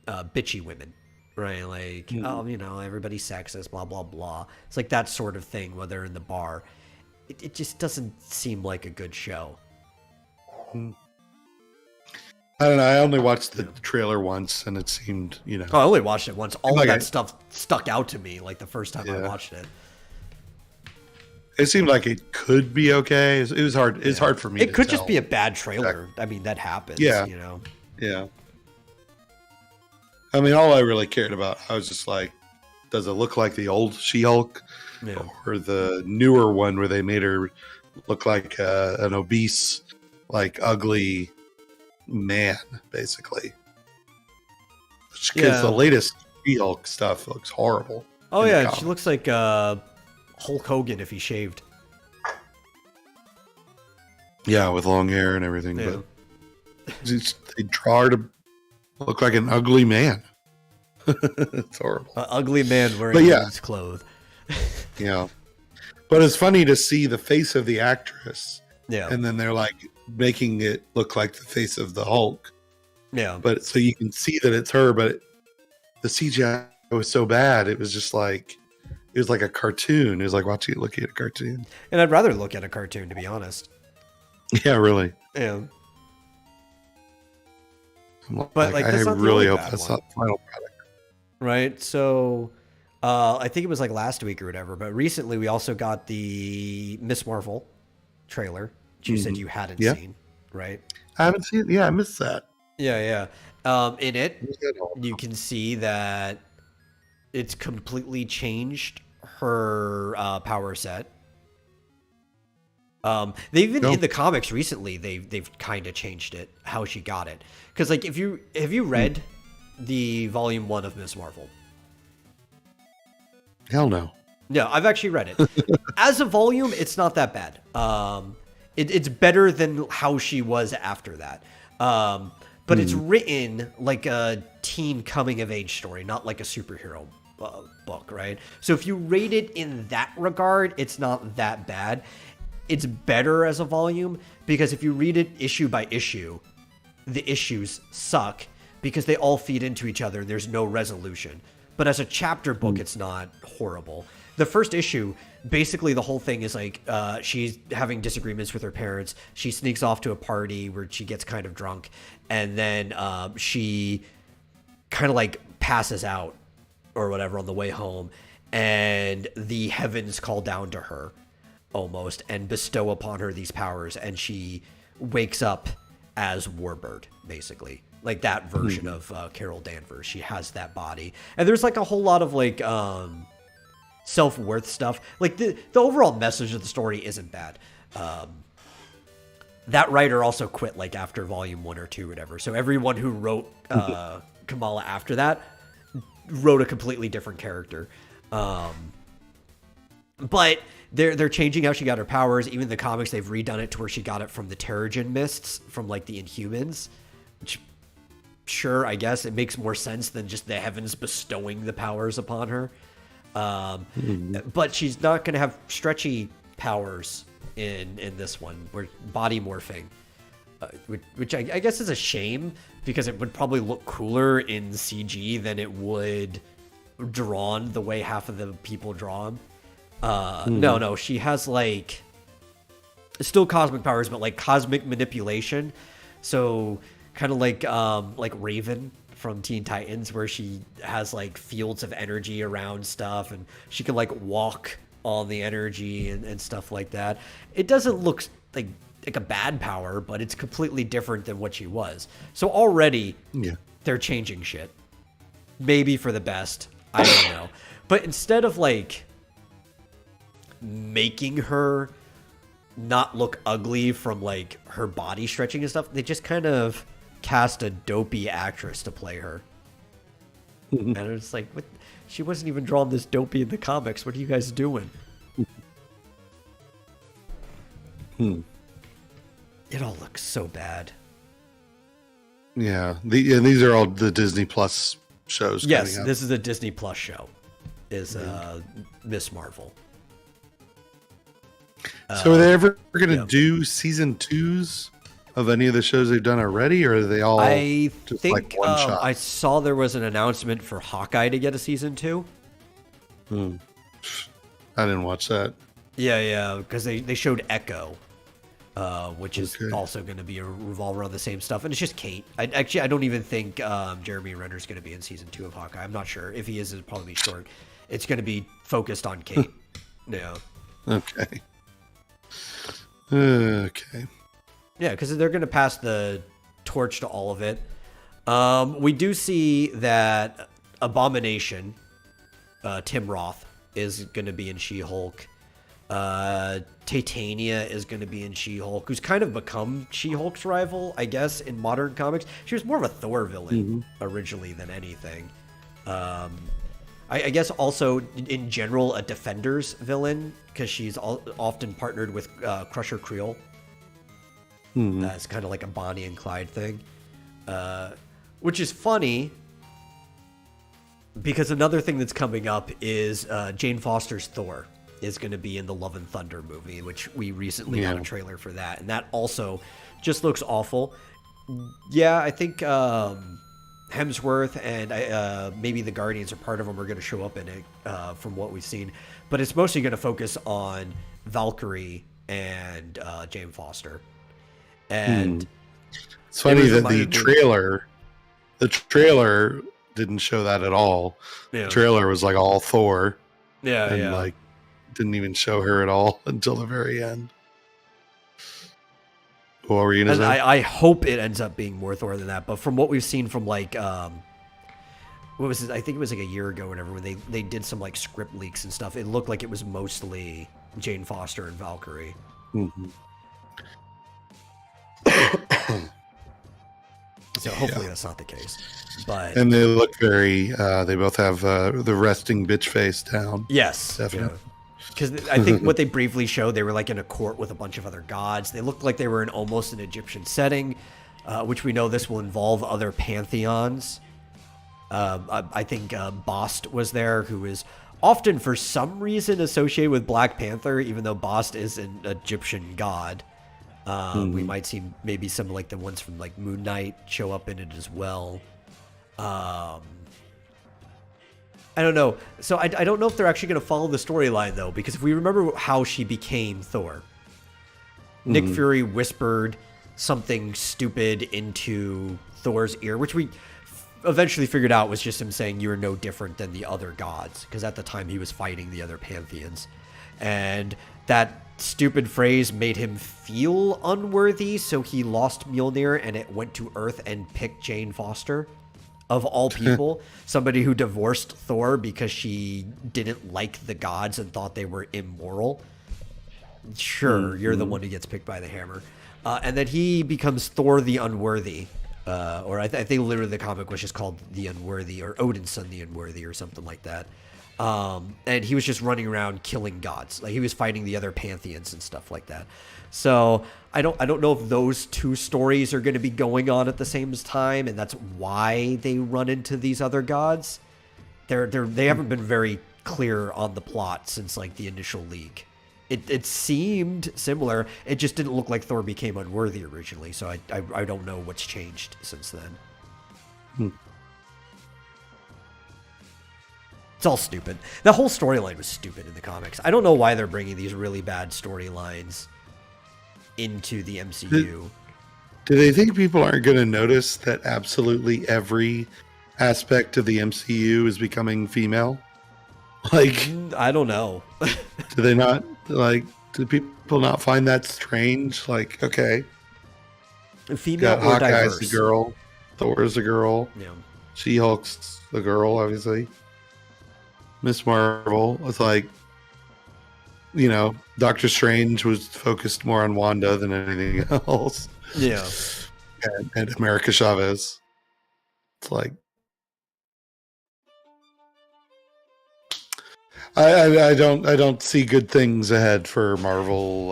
bitchy women, right? Like, oh, you know, everybody's sexist, blah blah blah. It's like that sort of thing when they're in the bar. It just doesn't seem like a good show. I don't know. I only watched the trailer once, and it seemed, you know. Oh, I only watched it once. All like of that stuff stuck out to me like the first time I watched it. It seemed like it could be okay. It was hard. It's hard for me. It could just be a bad trailer. I mean, that happens. Yeah. You know. Yeah. I mean, all I really cared about, I was just like, does it look like the old She-Hulk, or the newer one where they made her look like an obese, like ugly man, basically? Because the latest She-Hulk stuff looks horrible. Oh yeah, she looks like Hulk Hogan if he shaved. Yeah, with long hair and everything. Yeah. But they draw her to look like an ugly man. It's horrible. An ugly man wearing women's clothes. Yeah. But it's funny to see the face of the actress. Yeah. And then they're like making it look like the face of the Hulk. Yeah. But so you can see that it's her, but the CGI was so bad. It was just like, it was like a cartoon. It was like looking at a cartoon. And I'd rather look at a cartoon, to be honest. Yeah, really. Yeah. But like I really hope that's not the final product. Right. So I think it was like last week or whatever, but recently we also got the Miss Marvel trailer, which you said you hadn't seen, right? I haven't seen it. Yeah, I missed that. Yeah. In it, you can see that it's completely changed her power set. They even in the comics recently, they've kind of changed it, how she got it. Because like, have you read the volume 1 of Miss Marvel? Hell no. No, I've actually read it. As a volume, it's not that bad. It's better than how she was after that. But it's written like a teen coming of age story, not like a superhero book, right? So if you rate it in that regard, it's not that bad. It's better as a volume because if you read it issue by issue, the issues suck because they all feed into each other and there's no resolution. But as a chapter book, it's not horrible. The first issue, basically the whole thing is like she's having disagreements with her parents. She sneaks off to a party where she gets kind of drunk, and then she kind of like passes out or whatever on the way home, and the heavens call down to her almost and bestow upon her these powers, and she wakes up as Warbird, basically. Like that version of Carol Danvers. She has that body. And there's like a whole lot of like self-worth stuff. Like the overall message of the story isn't bad. That writer also quit like after volume 1 or 2 or whatever. So everyone who wrote Kamala after that wrote a completely different character. But they're changing how she got her powers. Even the comics, they've redone it to where she got it from the Terrigen mists from like the Inhumans, which sure, I guess it makes more sense than just the heavens bestowing the powers upon her. But she's not going to have stretchy powers in this one. Where body morphing, which I guess is a shame because it would probably look cooler in CG than it would drawn the way half of the people draw them. No, she has like still cosmic powers, but like cosmic manipulation. So kind of like Raven from Teen Titans, where she has like fields of energy around stuff, and she can like walk on the energy and stuff like that. It doesn't look like a bad power, but it's completely different than what she was. So already, they're changing shit. Maybe for the best. I don't know. But instead of like making her not look ugly from like her body stretching and stuff, they just kind of cast a dopey actress to play her. And it's like, what? She wasn't even drawn this dopey in the comics. What are you guys doing? It all looks so bad. Yeah, these are all the Disney Plus shows. Yes, this is a Disney Plus show. Is Miss Marvel. So are they ever going to do season 2s of any of the shows they've done already, or are they all I just think like one shot? I saw there was an announcement for Hawkeye to get a season 2. I didn't watch that. Yeah, because they showed Echo, which is also going to be a revolve around the same stuff, and it's just Kate. I don't even think Jeremy Renner's going to be in season 2 of Hawkeye. I'm not sure. If he is, it'll probably be short. It's going to be focused on Kate. Yeah. Okay. Okay. Yeah, because they're going to pass the torch to all of it. We do see that Abomination, Tim Roth, is going to be in She-Hulk. Titania is going to be in She-Hulk, who's kind of become She-Hulk's rival, I guess, in modern comics. She was more of a Thor villain originally than anything. I guess also, in general, a Defenders villain, because she's often partnered with Crusher Creel. It's kind of like a Bonnie and Clyde thing. Which is funny, because another thing that's coming up is Jane Foster's Thor is going to be in the Love and Thunder movie, which we recently got a trailer for that. And that also just looks awful. Yeah, I think Hemsworth and maybe the Guardians or part of them are going to show up in it from what we've seen. But it's mostly going to focus on Valkyrie and Jane Foster. And it's funny that the trailer didn't show that at all. Yeah. The trailer was like all Thor. And like didn't even show her at all until the very end. What were you gonna say? I hope it ends up being more Thor than that, but from what we've seen from like what was it? I think it was like a year ago or whatever, when they did some like script leaks and stuff. It looked like it was mostly Jane Foster and Valkyrie. So hopefully that's not the case. And they look very they both have the resting bitch face down. Yes, definitely. Because I think what they briefly showed, they were like in a court with a bunch of other gods. They looked like they were in almost an Egyptian setting, which we know this will involve other pantheons. I think Bast was there, who is often for some reason associated with Black Panther, even though Bast is an Egyptian god. We might see maybe some like the ones from like Moon Knight show up in it as well. I don't know. So I don't know if they're actually going to follow the storyline, though, because if we remember how she became Thor, Nick Fury whispered something stupid into Thor's ear, which we eventually figured out was just him saying, "You are no different than the other gods," because at the time he was fighting the other pantheons. And that stupid phrase made him feel unworthy, so he lost Mjolnir and it went to Earth and picked Jane Foster. Of all people, somebody who divorced Thor because she didn't like the gods and thought they were immoral. Sure, you're the one who gets picked by the hammer. And then he becomes Thor the Unworthy. Or I think literally the comic was just called The Unworthy, or Odin's Son the Unworthy, or something like that. And he was just running around killing gods. Like he was fighting the other pantheons and stuff like that. So I don't know if those two stories are going to be going on at the same time, and that's why they run into these other gods. They haven't been very clear on the plot since like the initial leak. It seemed similar. It just didn't look like Thor became unworthy originally. So I don't know what's changed since then. It's all stupid. The whole storyline was stupid in the comics. I don't know why they're bringing these really bad storylines into the MCU. Do they think people aren't going to notice that absolutely every aspect of the MCU is becoming female? Like, I don't know. Do they not, like, do people not find that strange? Like, okay. Female or Hawkeye's diverse? a girl. Thor's a girl. Yeah. She-Hulk's a girl, obviously. Miss Marvel was like, you know, Doctor Strange was focused more on Wanda than anything else. Yeah. And America Chavez. It's like, I don't see good things ahead for Marvel.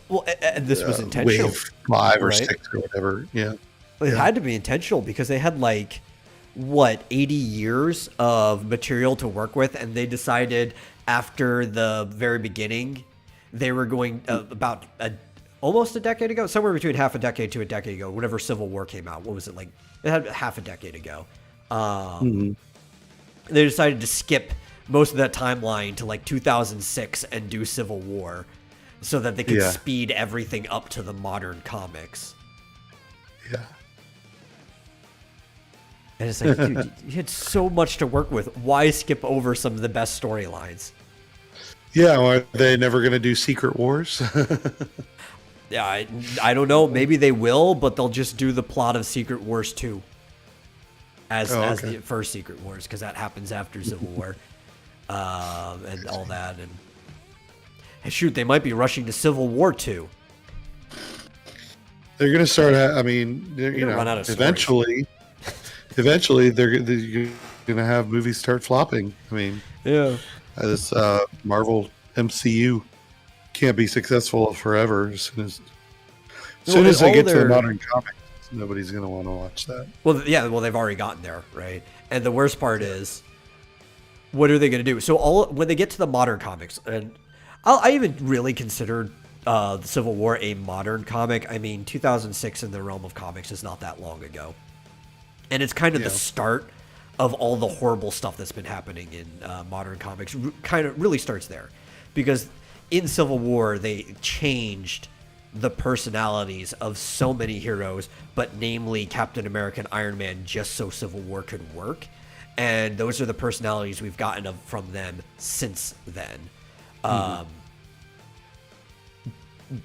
Well, and this was intentional. Wave 5 or 6 or whatever. Yeah. It had to be intentional because they had like, 80 years of material to work with, and they decided after the very beginning they were going about almost a decade ago, somewhere between half a decade to a decade ago, whenever Civil War came out. What was it like? It had half a decade ago. They decided to skip most of that timeline to like 2006 and do Civil War so that they could speed everything up to the modern comics. Yeah. And it's like, dude, you had so much to work with. Why skip over some of the best storylines? Yeah, are they never going to do Secret Wars? Yeah, I don't know. Maybe they will, but they'll just do the plot of Secret Wars 2 as the first Secret Wars, because that happens after Civil War and all that. And shoot, they might be rushing to Civil War 2. They're going to start. I mean, run out of eventually, they're going to have movies start flopping. I mean, this Marvel MCU can't be successful forever. As soon as they get to the modern comics, nobody's going to want to watch that. Well, yeah, they've already gotten there, right? And the worst part is, what are they going to do? So when they get to the modern comics, and I even really considered the Civil War a modern comic. I mean, 2006 in the realm of comics is not that long ago. And it's kind of the start of all the horrible stuff that's been happening in modern comics. Kind of really starts there. Because in Civil War, they changed the personalities of so many heroes, but namely Captain America and Iron Man, just so Civil War could work. And those are the personalities we've gotten from them since then.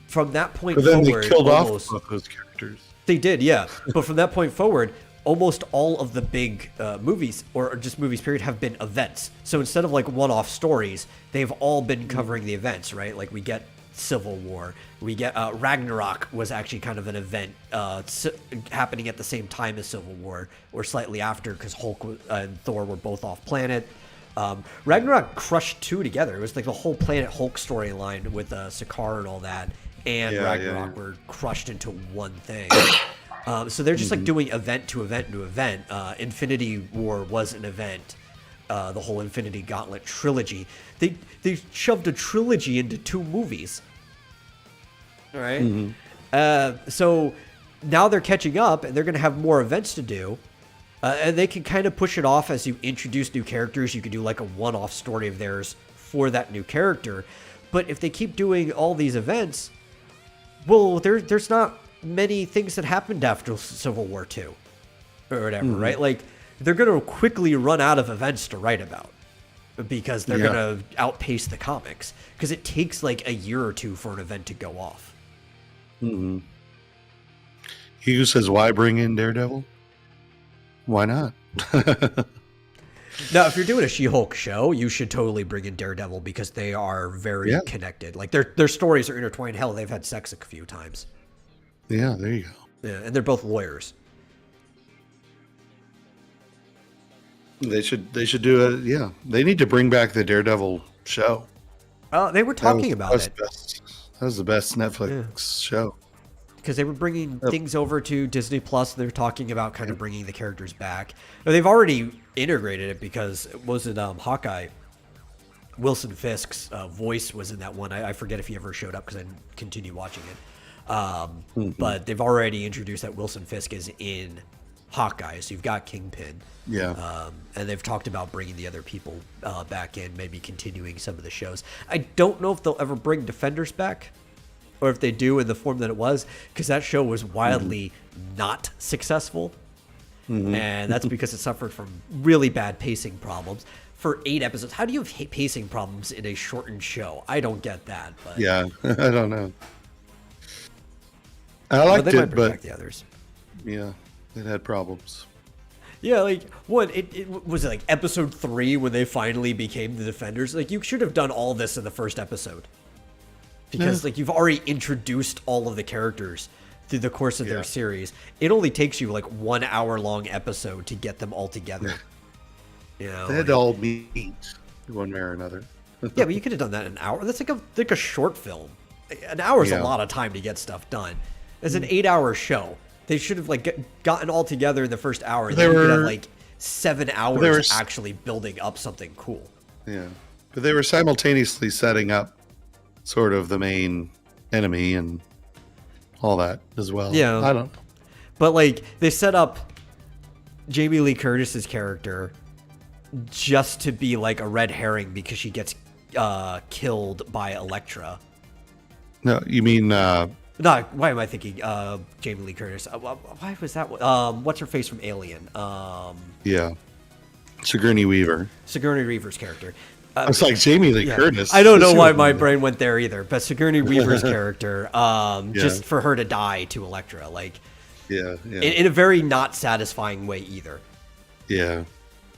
From that point but then forward, they killed off both those characters. They did, yeah. But from that point forward, almost all of the big movies, or just movies period, have been events. So instead of like one-off stories, they've all been covering the events, right? Like we get Civil War, we get Ragnarok was actually kind of an event happening at the same time as Civil War, or slightly after, because Hulk and Thor were both off planet. Ragnarok crushed two together. It was like the whole Planet Hulk storyline with Sakaar and all that, and Ragnarok were crushed into one thing. So they're just like doing event to event to event. Infinity War was an event. The whole Infinity Gauntlet trilogy. They shoved a trilogy into 2 movies. All right. So now they're catching up, and they're going to have more events to do. And they can kind of push it off as you introduce new characters. You can do like a one-off story of theirs for that new character. But if they keep doing all these events, well, there's not many things that happened after Civil War 2 or whatever, right? Like, they're going to quickly run out of events to write about because they're going to outpace the comics, because it takes like a year or 2 for an event to go off. He who says, why bring in Daredevil? Why not? Now, if you're doing a She-Hulk show, you should totally bring in Daredevil, because they are very connected. Like their stories are intertwined. Hell, they've had sex a few times. Yeah, there you go. Yeah, and they're both lawyers. They should do it. Yeah, they need to bring back the Daredevil show. They were talking about it. That was the best Netflix show. Because they were bringing things over to Disney Plus. They're talking about kind of bringing the characters back. They've already integrated it, because was it Hawkeye? Wilson Fisk's voice was in that one. I forget if he ever showed up, because I didn't continue watching it. But they've already introduced that Wilson Fisk is in Hawkeye, so you've got Kingpin. Yeah. And they've talked about bringing the other people back in, maybe continuing some of the shows. I don't know if they'll ever bring Defenders back, or if they do in the form that it was, because that show was wildly not successful. And that's because it suffered from really bad pacing problems. For 8 episodes, how do you have pacing problems in a shortened show? I don't get that. But yeah, I don't know. I liked they might it, bring but back the others. Yeah, it had problems. Yeah, like what? It was like episode 3 when they finally became the Defenders. Like, you should have done all this in the first episode, because like you've already introduced all of the characters through the course of their series. It only takes you like 1 hour long episode to get them all together. You know, they had to all meet one way or another. Yeah, but you could have done that in an hour. That's like a short film. An hour is a lot of time to get stuff done. It's an 8-hour show. They should have like gotten all together in the first hour. And then you could have like 7 hours actually building up something cool. Yeah, but they were simultaneously setting up sort of the main enemy and all that as well. Yeah. I don't know. But like they set up Jamie Lee Curtis's character just to be like a red herring because she gets killed by Elektra. No, you mean No, why am I thinking Jamie Lee Curtis? Why was that? What's her face from Alien? yeah, Sigourney Weaver. Sigourney Weaver's character. I was like Jamie Lee Curtis. I don't know why my brain went there either, but Sigourney Weaver's character, just for her to die to Elektra, like, yeah. in a very not satisfying way either. Yeah.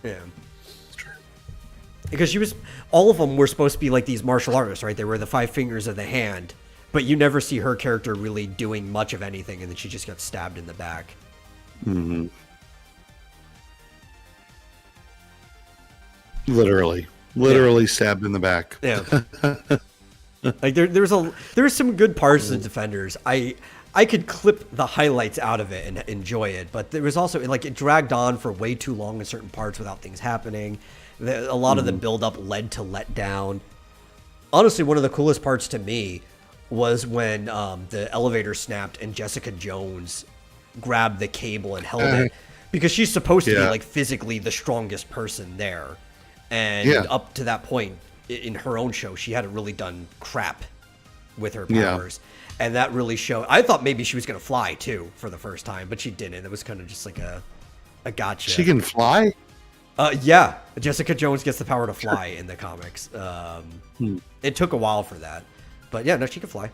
Yeah. Because all of them were supposed to be like these martial artists, right? They were the five fingers of the hand, but you never see her character really doing much of anything, and then she just got stabbed in the back. Mm-hmm. Literally stabbed in the back. Yeah. Like there's some good parts of the Defenders. I could clip the highlights out of it and enjoy it, but there was also like it dragged on for way too long in certain parts without things happening. A lot of the build-up led to letdown. Honestly, one of the coolest parts to me was when the elevator snapped and Jessica Jones grabbed the cable and held it, because she's supposed to be like physically the strongest person there. And up to that point in her own show, she hadn't really done crap with her powers. And that really showed. I thought maybe she was going to fly too for the first time, but she didn't. It was kind of just like a gotcha. She can fly? Yeah, Jessica Jones gets the power to fly in the comics. It took a while for that, but yeah, no, she can fly.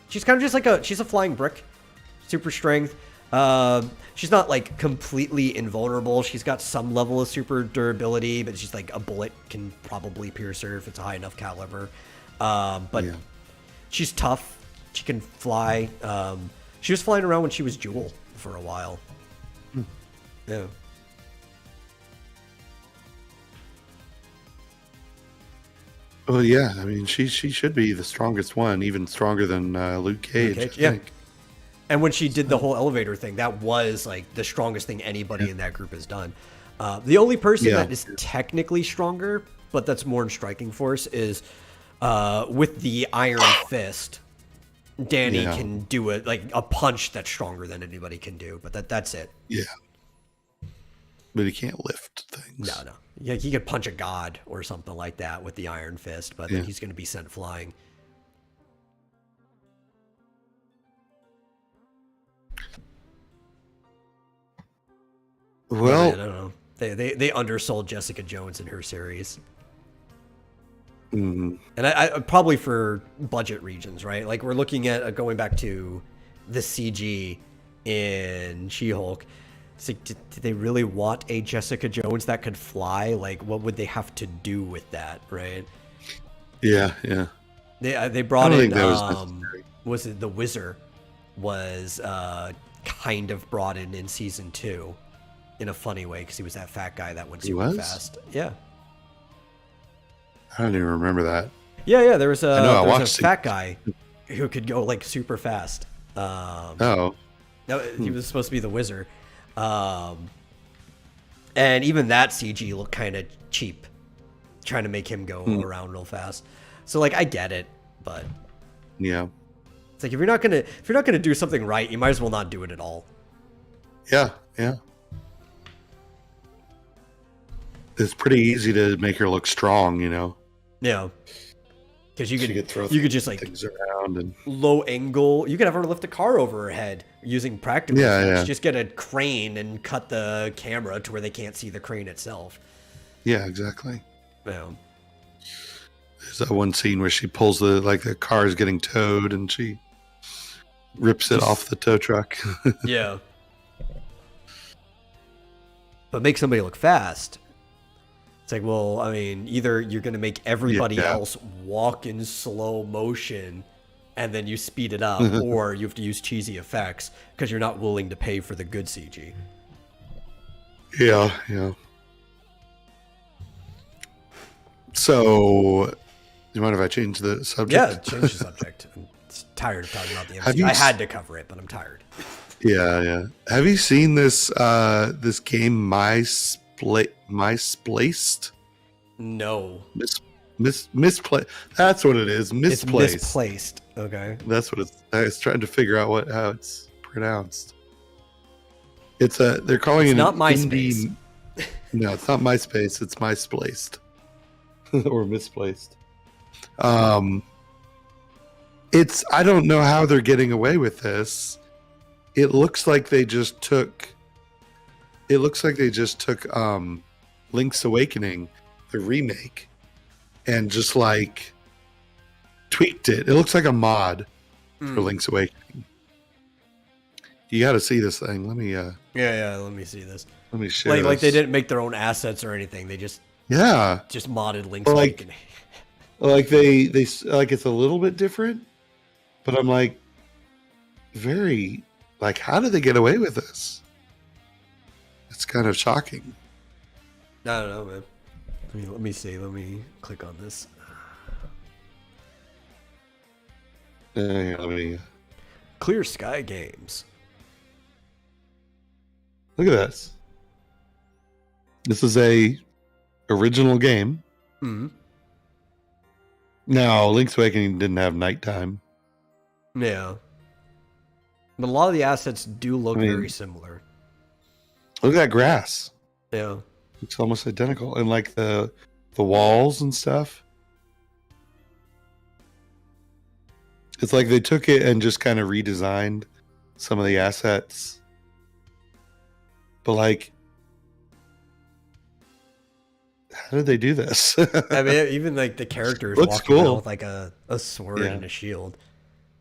She's kind of just like she's a flying brick, super strength. She's not like completely invulnerable. She's got some level of super durability, but she's like a bullet can probably pierce her if it's a high enough caliber. But she's tough. She can fly. She was flying around when she was Jewel for a while. Yeah. Oh yeah, I mean she should be the strongest one, even stronger than Luke Cage. I think. And when she did the whole elevator thing, that was like the strongest thing anybody in that group has done. The only person that is technically stronger, but that's more in striking force, is with the Iron Fist. Danny can do a punch that's stronger than anybody can do, but that's it. Yeah. But he can't lift things. No. Yeah, he could punch a god or something like that with the Iron Fist, but then he's going to be sent flying. Well, I don't know. They undersold Jessica Jones in her series. Mm-hmm. And I probably for budget regions, right? Like we're looking at going back to the CG in She-Hulk. It's like, did they really want a Jessica Jones that could fly? Like, what would they have to do with that, right? Yeah. They brought in was it the Wizard was kind of brought in season 2 in a funny way because he was that fat guy that went super fast. Yeah. I don't even remember that. Yeah. There was a fat guy who could go like super fast. No, he was supposed to be the Wizard. And even that CG looked kind of cheap, trying to make him go around real fast. So like, I get it, but yeah, it's like if you're not gonna do something right, you might as well not do it at all. Yeah. It's pretty easy to make her look strong, you know. Yeah. Because you could just like things around and low angle. You could have her lift a car over her head using practical steps. Just get a crane and cut the camera to where they can't see the crane itself. Yeah, exactly. Yeah. There's that one scene where she pulls the car is getting towed and she rips it off the tow truck. Yeah. But make somebody look fast. It's like, well, I mean, either you're going to make everybody else walk in slow motion and then you speed it up, or you have to use cheesy effects because you're not willing to pay for the good CG. Yeah. So, do you mind if I change the subject? Yeah, change the subject. I'm tired of talking about the MCU. I had to cover it, but I'm tired. Yeah. Have you seen this this game, Misplaced? No. Misplaced. That's what it is. Misplaced. It's misplaced. Okay. That's what it's. I was trying to figure out how it's pronounced. They're calling It's it not an MySpace. indie. No, it's not MySpace. It's MySplaced or misplaced. It's. I don't know how they're getting away with this. It looks like they just took. It looks like they just took Link's Awakening, the remake, and just like tweaked it. It looks like a mod for Link's Awakening. You got to see this thing. Let me. Yeah. Let me see this. Let me share. Like they didn't make their own assets or anything. They just modded Link's Awakening. Like they like it's a little bit different, but I'm like very like how did they get away with this? It's kind of shocking. I don't know, man. Let me see. Let me click on this. Let me Clear Sky Games. look at this. This is a original game. Mm-hmm. Now, Link's Awakening didn't have nighttime. Yeah. But a lot of the assets do look very similar. Look at that grass. Yeah. It's almost identical. And like the walls and stuff. It's like they took it and just kind of redesigned some of the assets. But like, how did they do this? I mean, even like the characters Looks walking around cool. with like a sword and a shield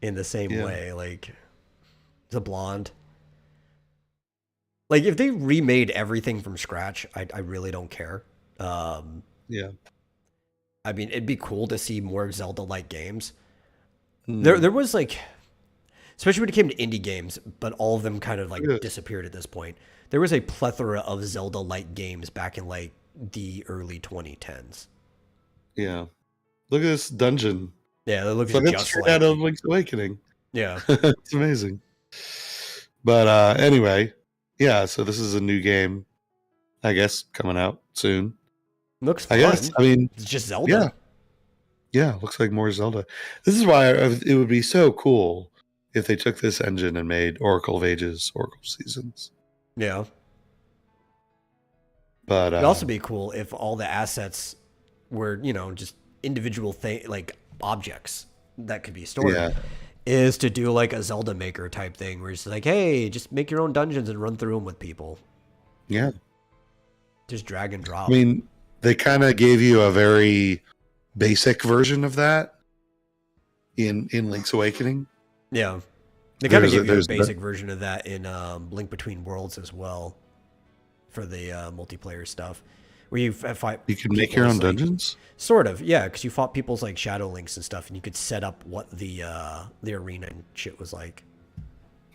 in the same way. Like, the blonde. Like, if they remade everything from scratch, I really don't care. Yeah. I mean, it'd be cool to see more Zelda-like games. There was like, especially when it came to indie games, but all of them kind of like disappeared at this point. There was a plethora of Zelda-like games back in like the early 2010s. Yeah. Look at this dungeon. Yeah, that looks like just straight like out of Link's Awakening. Yeah. It's amazing. But anyway, yeah, so this is a new game, I guess, coming out soon. Looks fun. I guess. I mean, it's just Zelda. Yeah. Yeah, looks like more Zelda. This is why it would be so cool if they took this engine and made Oracle of Ages, Oracle Seasons. Yeah. But it'd also be cool if all the assets were, just individual like objects that could be stored. Yeah. Is to do like a Zelda Maker type thing where it's like, hey, just make your own dungeons and run through them with people. Yeah. Just drag and drop. I mean, they kind of gave you a very basic version of that in Link's Awakening. Yeah. They kind of gave you a basic version of that in Link Between Worlds as well for the multiplayer stuff. Where you fight. You can make your own dungeons? Sort of, yeah, because you fought people's like Shadow Links and stuff, and you could set up what the arena and shit was like.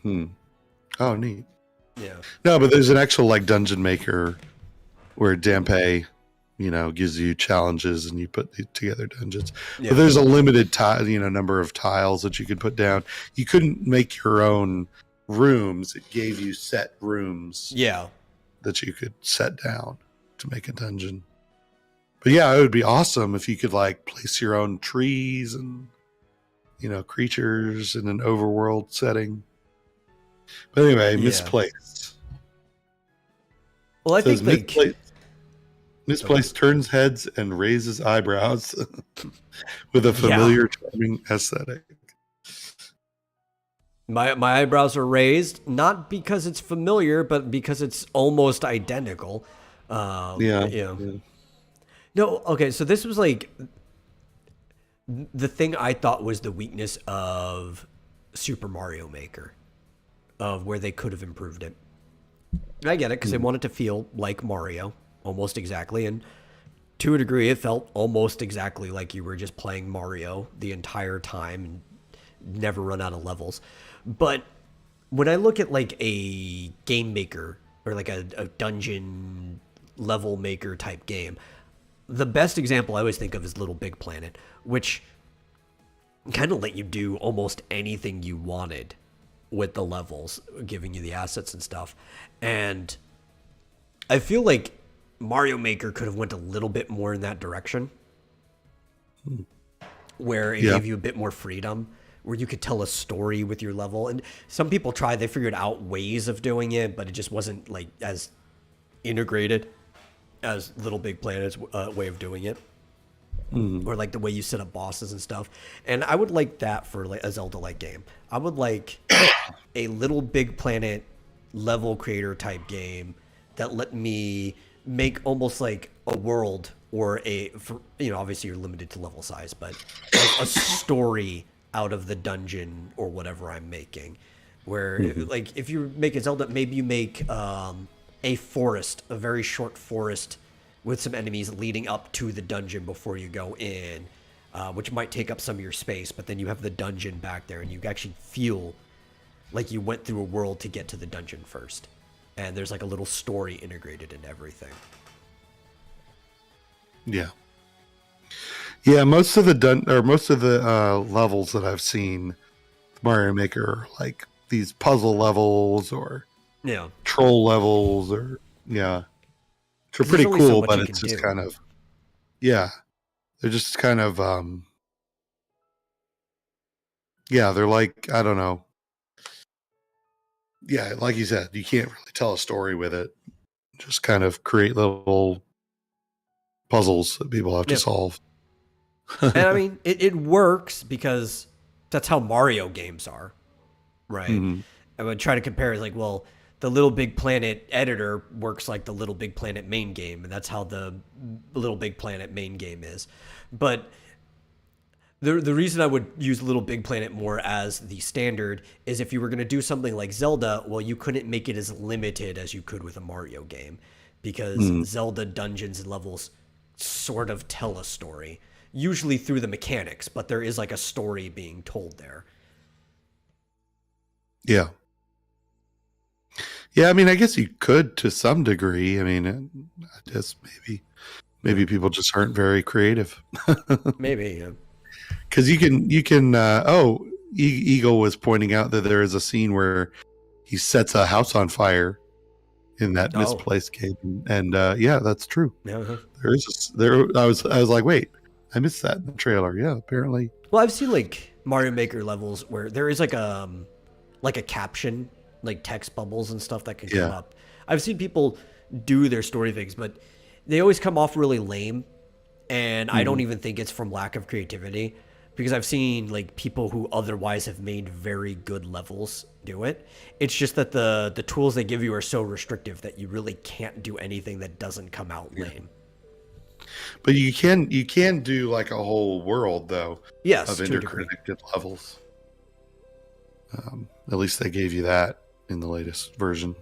Oh, neat. Yeah. No, but there's an actual like dungeon maker where Dampe, gives you challenges and you put together dungeons. Yeah. But there's a limited number of tiles that you could put down. You couldn't make your own rooms. It gave you set rooms. Yeah. That you could set down to make a dungeon. But yeah, it would be awesome if you could like place your own trees and creatures in an overworld setting. But anyway, misplaced. Well, I think misplaced turns heads and raises eyebrows with a familiar, charming aesthetic. My eyebrows are raised not because it's familiar, but because it's almost identical. Yeah. No, okay, so this was like the thing I thought was the weakness of Super Mario Maker, of where they could have improved it. I get it, because they wanted to feel like Mario, almost exactly, and to a degree it felt almost exactly like you were just playing Mario the entire time and never run out of levels. But when I look at like a game maker, or like a dungeon level maker type game, the best example I always think of is Little Big Planet, which kind of let you do almost anything you wanted with the levels, giving you the assets and stuff. And I feel like Mario Maker could have went a little bit more in that direction, where it gave you a bit more freedom, where you could tell a story with your level. And some people tried, they figured out ways of doing it, but it just wasn't like as integrated as Little Big Planet's way of doing it. Or like the way you set up bosses and stuff. And I would like that for like a Zelda-like game. I would like a Little Big Planet level creator type game that let me make almost like a world or obviously you're limited to level size, but like a story out of the dungeon or whatever I'm making. Where like if you make a Zelda, maybe you make a forest, a very short forest with some enemies leading up to the dungeon before you go in, which might take up some of your space, but then you have the dungeon back there and you actually feel like you went through a world to get to the dungeon first. And there's like a little story integrated in everything. Yeah. Yeah, most of the levels that I've seen Mario Maker are like these puzzle levels or troll levels or which are pretty cool, but it's just kind of they're just kind of they're like, I don't know. Yeah, like you said, you can't really tell a story with it. Just kind of create little puzzles that people have to solve. And I mean, it works because that's how Mario games are, right? Mm-hmm. I would try to compare it like, well, the Little Big Planet editor works like the Little Big Planet main game, and that's how the Little Big Planet main game is. But the reason I would use Little Big Planet more as the standard is if you were going to do something like Zelda, well, you couldn't make it as limited as you could with a Mario game, because Zelda dungeons and levels sort of tell a story, usually through the mechanics, but there is like a story being told there. Yeah. Yeah, I mean, I guess you could to some degree. I mean, I guess maybe people just aren't very creative. Maybe, yeah. Because you can. Eagle was pointing out that there is a scene where he sets a house on fire in that misplaced game, and that's true. Uh-huh. There is I was like, wait, I missed that in the trailer. Yeah, apparently. Well, I've seen like Mario Maker levels where there is like a caption, like text bubbles and stuff that can come up. I've seen people do their story things, but they always come off really lame. And I don't even think it's from lack of creativity, because I've seen like people who otherwise have made very good levels do it. It's just that the tools they give you are so restrictive that you really can't do anything that doesn't come out lame. But you can do like a whole world though. Yes, of interconnected levels. At least they gave you that in the latest version.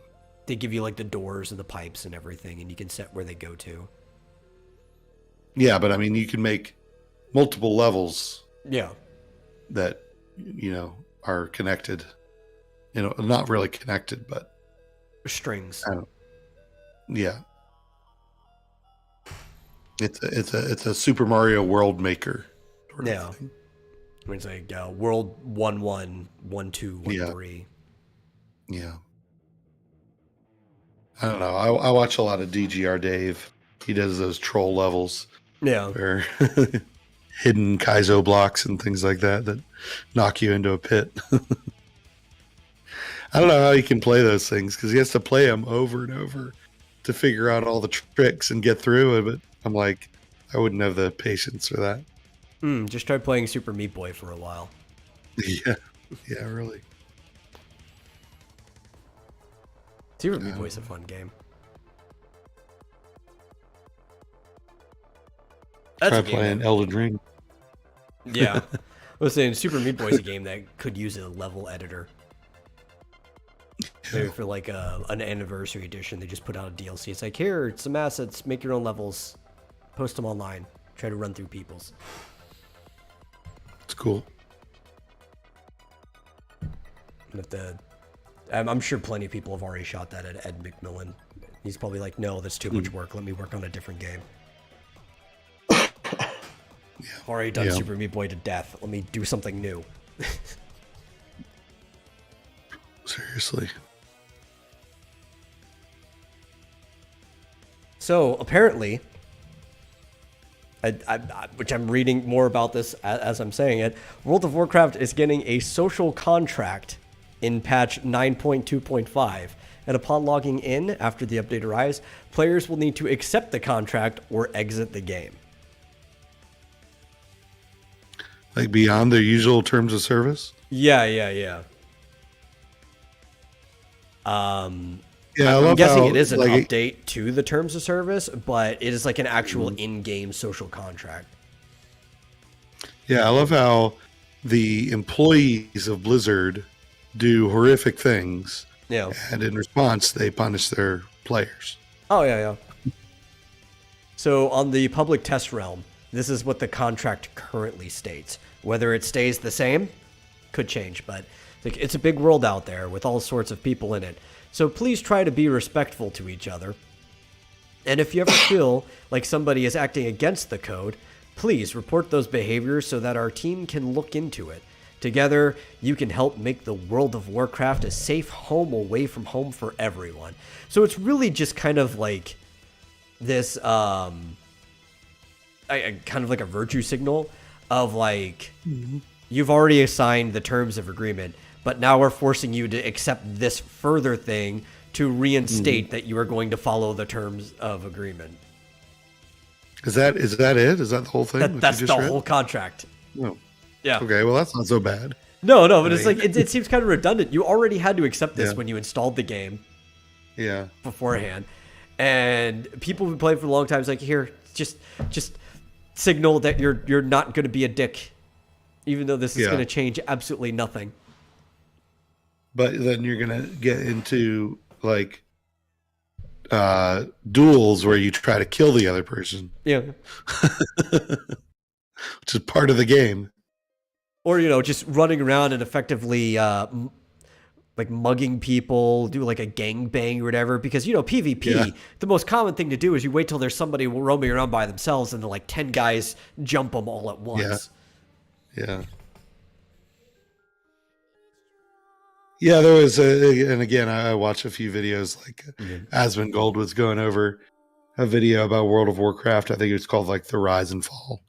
They give you like the doors and the pipes and everything, and you can set where they go to. Yeah, but I mean, you can make multiple levels. Yeah. That, are connected. Not really connected, but strings. Yeah. It's a Super Mario World Maker. Sort of thing. I mean, it's like World 1-1, 1-2, 1-3. Yeah. I don't know. I watch a lot of DGR Dave. He does those troll levels. Yeah. Where hidden Kaizo blocks and things like that knock you into a pit. I don't know how he can play those things, because he has to play them over and over to figure out all the tricks and get through it. But I'm like, I wouldn't have the patience for that. Just try playing Super Meat Boy for a while. Yeah, really. Super Meat Boy's a fun game. Try playing Elden Ring. Yeah. I was saying Super Meat Boy's a game that could use a level editor. Maybe for like an anniversary edition, they just put out a DLC. It's like, here, some assets, make your own levels, post them online, try to run through people's. It's cool. I'm sure plenty of people have already shot that at Ed McMillan. He's probably like, no, that's too much work. Let me work on a different game. I've already done Super Meat Boy to death. Let me do something new. Seriously. So apparently, which I'm reading more about this as I'm saying it. World of Warcraft is getting a social contract in patch 9.2.5. And upon logging in after the update arrives, players will need to accept the contract or exit the game. Like beyond their usual terms of service? Yeah. Yeah, I'm love guessing how, it is an like, update to the terms of service, but it is like an actual in-game social contract. Yeah, I love how the employees of Blizzard do horrific things, Yeah. and in response, they punish their players. Oh, yeah. So on the public test realm, this is what the contract currently states. Whether it stays the same, could change, but it's a big world out there with all sorts of people in it. So please try to be respectful to each other. And if you ever feel like somebody is acting against the code, please report those behaviors so that our team can look into it. Together, you can help make the World of Warcraft a safe home away from home for everyone. So it's really just kind of like this, kind of like a virtue signal of like, you've already assigned the terms of agreement, but now we're forcing you to accept this further thing to reinstate that you are going to follow the terms of agreement. Is that it? Is that the whole thing? That's the whole contract. No. Yeah. Okay, well, that's not so bad. No, but it's like, it seems kind of redundant. You already had to accept this when you installed the game. Yeah. Beforehand. And people who've been playing for a long time, it's like, here, just signal that you're not going to be a dick, even though this is going to change absolutely nothing. But then you're going to get into like duels where you try to kill the other person. Yeah. Which is part of the game. Or, just running around and effectively like mugging people, do like a gangbang or whatever. Because, PvP, the most common thing to do is you wait till there's somebody roaming around by themselves and then like 10 guys jump them all at once. Yeah. Yeah, there was and again, I watched a few videos like Asmongold was going over a video about World of Warcraft. I think it was called like the Rise and Fall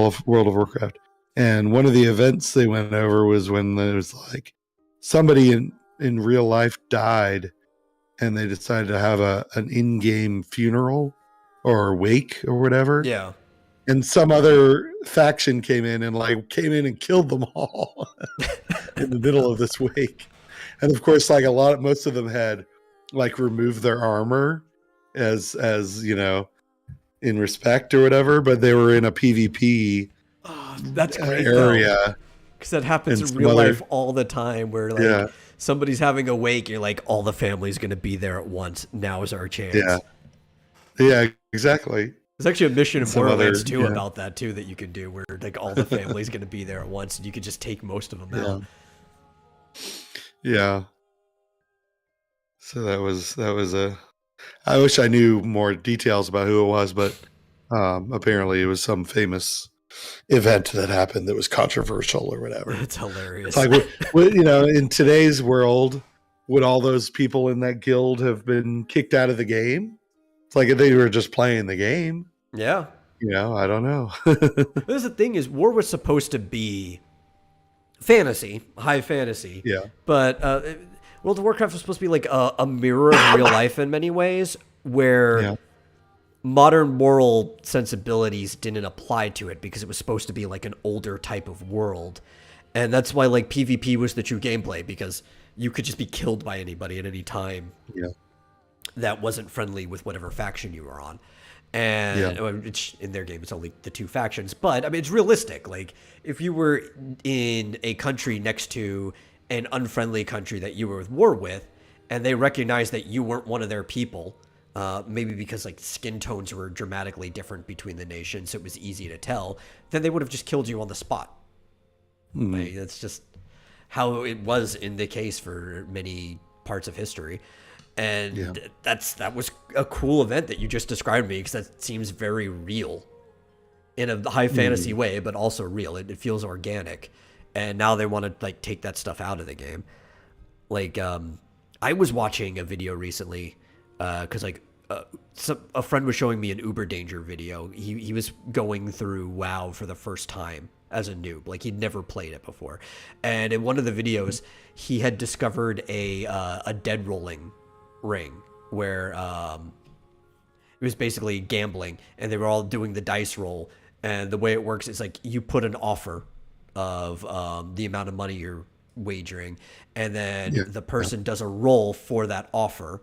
of World of Warcraft. And one of the events they went over was when there was like somebody in real life died and they decided to have an in-game funeral or wake or whatever. Yeah. And some other faction came in and killed them all in the middle of this wake. And of course, like most of them had like removed their armor as in respect or whatever, but they were in a PvP that's great area. Because that happens in real life all the time where like somebody's having a wake, you're like, all the family's going to be there at once. Now is our chance. Yeah, exactly. There's actually a mission in Borderlands 2 about that too that you can do where like all the family's going to be there at once and you could just take most of them out. Yeah. So that was I wish I knew more details about who it was, but apparently it was some famous event that happened that was controversial or whatever. It's hilarious. It's like, in today's world, would all those people in that guild have been kicked out of the game? It's like if they were just playing the game. Yeah. I don't know. This the thing is, war was supposed to be fantasy, high fantasy. Yeah. But World of Warcraft was supposed to be like a mirror of real life in many ways, where modern moral sensibilities didn't apply to it because it was supposed to be like an older type of world. And that's why like PvP was the true gameplay, because you could just be killed by anybody at any time that wasn't friendly with whatever faction you were on. And in their game, it's only the two factions. But I mean, it's realistic. Like if you were in a country next to an unfriendly country that you were at war with, and they recognized that you weren't one of their people, maybe because like skin tones were dramatically different between the nations, so it was easy to tell, then they would have just killed you on the spot. Like, that's just how it was in the case for many parts of history. And that was a cool event that you just described to me, because that seems very real in a high fantasy way, but also real. It feels organic. And now they want to like take that stuff out of the game. Like I was watching a video recently because like a friend was showing me an Uber Danger video. He was going through WoW for the first time as a noob, like he'd never played it before, and in one of the videos he had discovered a dead rolling ring where it was basically gambling, and they were all doing the dice roll. And the way it works is like you put an offer of the amount of money you're wagering, and then the person does a roll for that offer,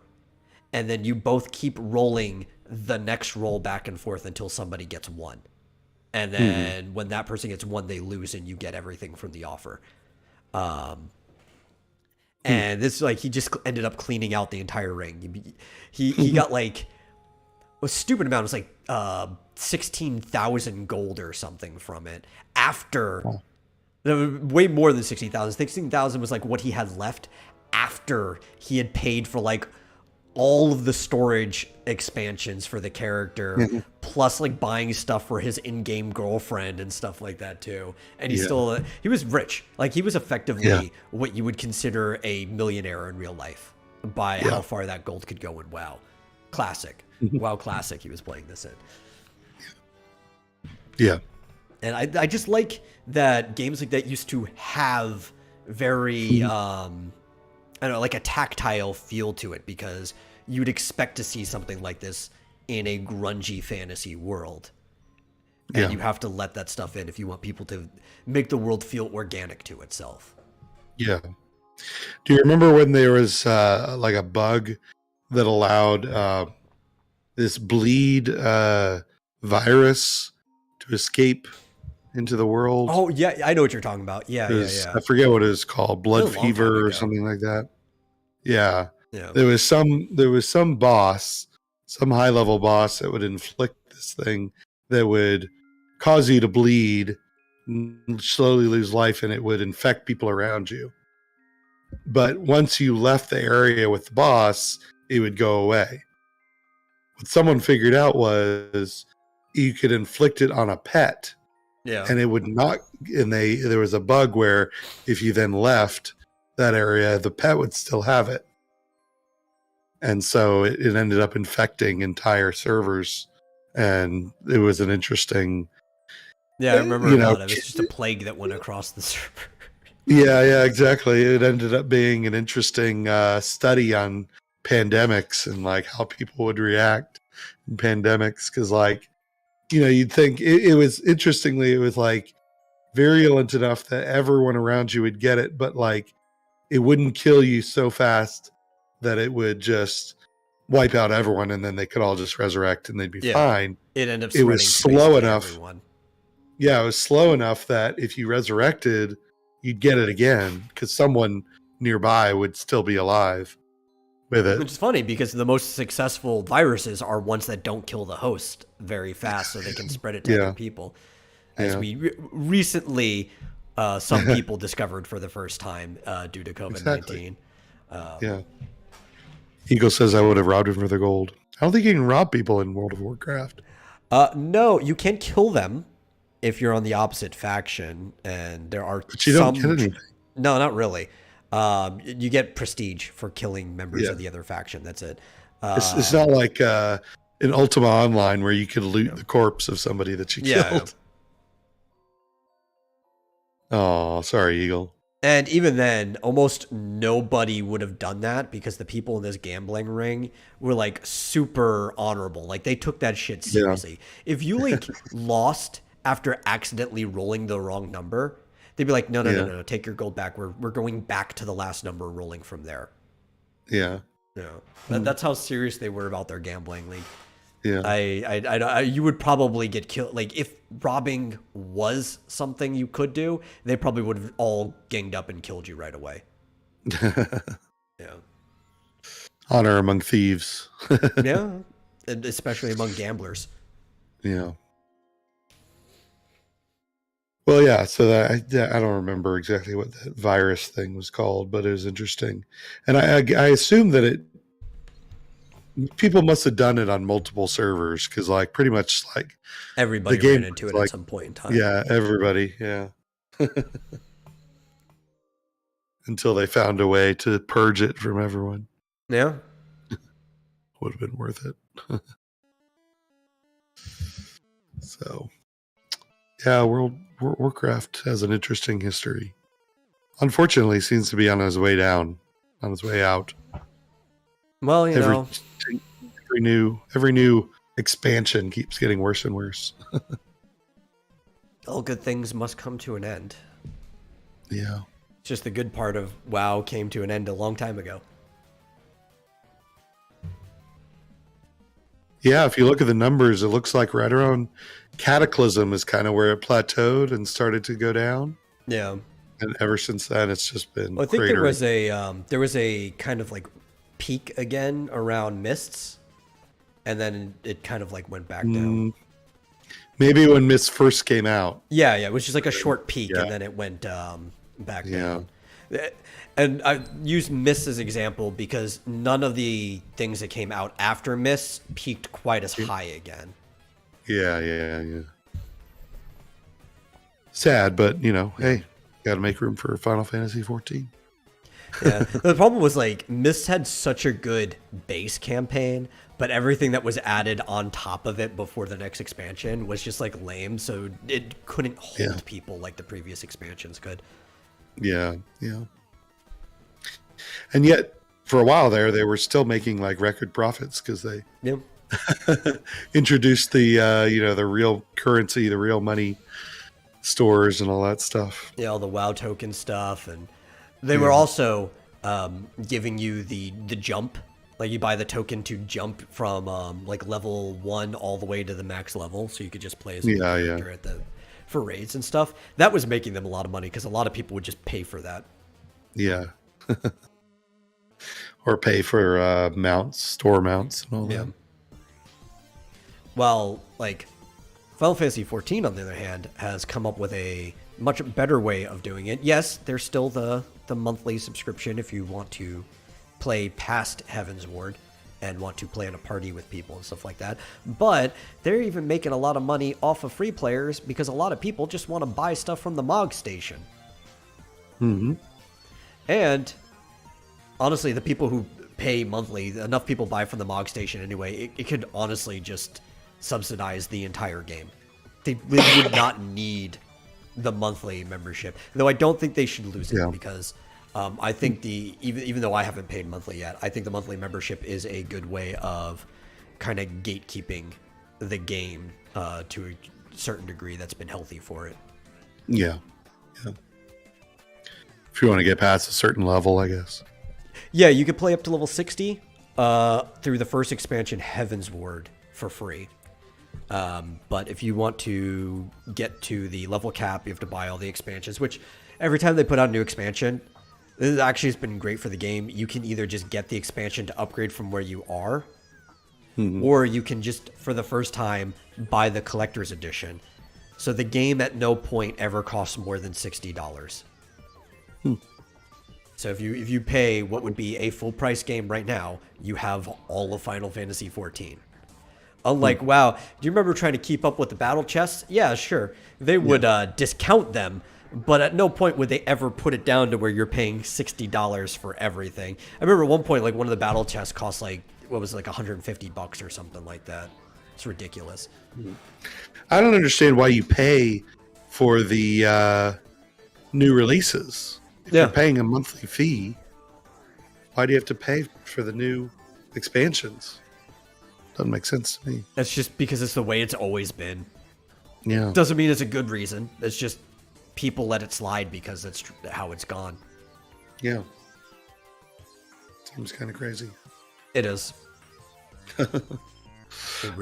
and then you both keep rolling the next roll back and forth until somebody gets one. And then when that person gets one, they lose, and you get everything from the offer. And this, like, he just ended up cleaning out the entire ring. He got like a stupid amount. It was like 16,000 gold or something from it after way more than 60,000. 16,000 was like what he had left after he had paid for like all of the storage expansions for the character, plus like buying stuff for his in-game girlfriend and stuff like that too. And he still, he was rich. Like he was effectively what you would consider a millionaire in real life by how far that gold could go in WoW. Classic. WoW Classic he was playing this in. Yeah. And I just like that games like that used to have very, I don't know, like a tactile feel to it, because you'd expect to see something like this in a grungy fantasy world. And you have to let that stuff in if you want people to make the world feel organic to itself. Yeah. Do you remember when there was like a bug that allowed this bleed virus to escape into the world? Oh, yeah, I know what you're talking about. Yeah. I forget what it was called, blood fever or ago. something like that. Yeah. Yeah. There was some boss, some high level boss that would inflict this thing that would cause you to bleed, slowly lose life, and it would infect people around you. But once you left the area with the boss, it would go away. What someone figured out was you could inflict it on a pet. Yeah. And it would not, and there was a bug where if you then left that area, the pet would still have it. And so it ended up infecting entire servers. And it was an interesting. Yeah, I remember about it. It was just a plague that went across the server. Yeah, exactly. It ended up being an interesting study on pandemics and like how people would react in pandemics. Because like, you'd think it was, interestingly, it was like virulent enough that everyone around you would get it, but like it wouldn't kill you so fast that it would just wipe out everyone and then they could all just resurrect and they'd be fine. It ended up it was spreading slow to enough. Everyone. Yeah, it was slow enough that if you resurrected, you'd get it again because someone nearby would still be alive with it. Which is funny because the most successful viruses are ones that don't kill the host very fast so they can spread it to other people. As we recently, some people discovered for the first time due to COVID-19. Yeah. Eagle says I would have robbed him for the gold. I don't think you can rob people in World of Warcraft. No, you can kill them if you're on the opposite faction, and there are but you don't get anything. No, not really. You get prestige for killing members of the other faction. That's it. It's not like in Ultima Online where you could loot the corpse of somebody that you killed. Oh, sorry, Eagle. And even then, almost nobody would have done that because the people in this gambling ring were like super honorable. Like they took that shit seriously. If you like lost after accidentally rolling the wrong number, they'd be like, no, take your gold back. We're going back to the last number, rolling from there. Yeah. That's how serious they were about their gambling. Like, yeah. You would probably get killed. Like if robbing was something you could do, they probably would have all ganged up and killed you right away. Yeah. Honor among thieves. Yeah. And especially among gamblers. Yeah. Well, yeah. So I don't remember exactly what that virus thing was called, but it was interesting, and I assume that people must have done it on multiple servers because, like, pretty much like everybody ran into it at some point in time. Yeah, everybody. Yeah. Until they found a way to purge it from everyone. Yeah. Would have been worth it. So, yeah, Warcraft has an interesting history. Unfortunately, seems to be on his way down, on his way out. Well, every new expansion keeps getting worse and worse. All good things must come to an end. Yeah. It's just the good part of WoW came to an end a long time ago. Yeah, if you look at the numbers, it looks like right around Cataclysm is kind of where it plateaued and started to go down. Yeah. And ever since then, it's just been. Well, I think there was a kind of like peak again around Mists, and then it kind of like went back down. Maybe when Mists first came out. Yeah, it was just like a short peak, and then it went back down. And I use Mists as an example because none of the things that came out after Mists peaked quite as high again. Yeah. Sad, but hey, got to make room for Final Fantasy 14. Yeah, the problem was like Mists had such a good base campaign, but everything that was added on top of it before the next expansion was just like lame, so it couldn't hold people like the previous expansions could. Yeah. And yet, for a while there, they were still making like record profits because they introduced the the real currency, the real money stores, and all that stuff. Yeah, all the WoW token stuff, and they were also giving you the jump. Like you buy the token to jump from like level 1 all the way to the max level, so you could just play as a character at for raids and stuff. That was making them a lot of money because a lot of people would just pay for that. Yeah. Or pay for mounts, store mounts, and all that. Well, like Final Fantasy 14, on the other hand, has come up with a much better way of doing it. Yes, there's still the monthly subscription if you want to play past Heaven's Ward and want to play in a party with people and stuff like that. But they're even making a lot of money off of free players because a lot of people just want to buy stuff from the MOG station. Mm-hmm. And honestly, the people who pay monthly, enough people buy from the MOG station anyway, it could honestly just subsidize the entire game. They would not need the monthly membership. Though I don't think they should lose it because I think even though I haven't paid monthly yet, I think the monthly membership is a good way of kind of gatekeeping the game to a certain degree that's been healthy for it. Yeah. If you want to get past a certain level, I guess. Yeah, you could play up to level 60 through the first expansion, Heaven's Ward, for free. But if you want to get to the level cap, you have to buy all the expansions, which every time they put out a new expansion, this actually has been great for the game. You can either just get the expansion to upgrade from where you are, or you can just, for the first time, buy the collector's edition. So the game at no point ever costs more than $60. So if you pay what would be a full price game right now, you have all of Final Fantasy 14. Unlike WoW, do you remember trying to keep up with the battle chests? Yeah, sure. They would discount them, but at no point would they ever put it down to where you're paying $60 for everything. I remember at one point, like one of the battle chests cost like $150 or something like that. It's ridiculous. I don't understand why you pay for the new releases. If you're paying a monthly fee, why do you have to pay for the new expansions? Doesn't make sense to me. That's just because it's the way it's always been. Yeah. Doesn't mean it's a good reason. It's just people let it slide because that's how it's gone. Yeah. Seems kind of crazy. It is.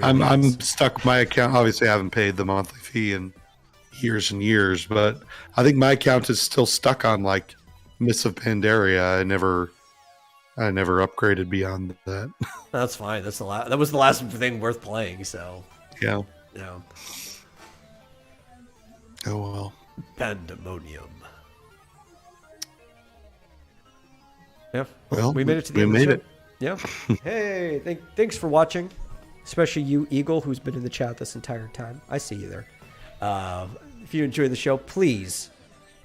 I'm stuck. My account, obviously I haven't paid the monthly fee in years and years, but I think my account is still stuck on like Mists of Pandaria. I never upgraded beyond that. That's fine. That was the last thing worth playing, so yeah. Oh well. Pandemonium. Yeah. Well, we made it to the end. We made it. Yeah. Hey, thanks for watching, especially you, Eagle, who's been in the chat this entire time. I see you there. If you enjoy the show, please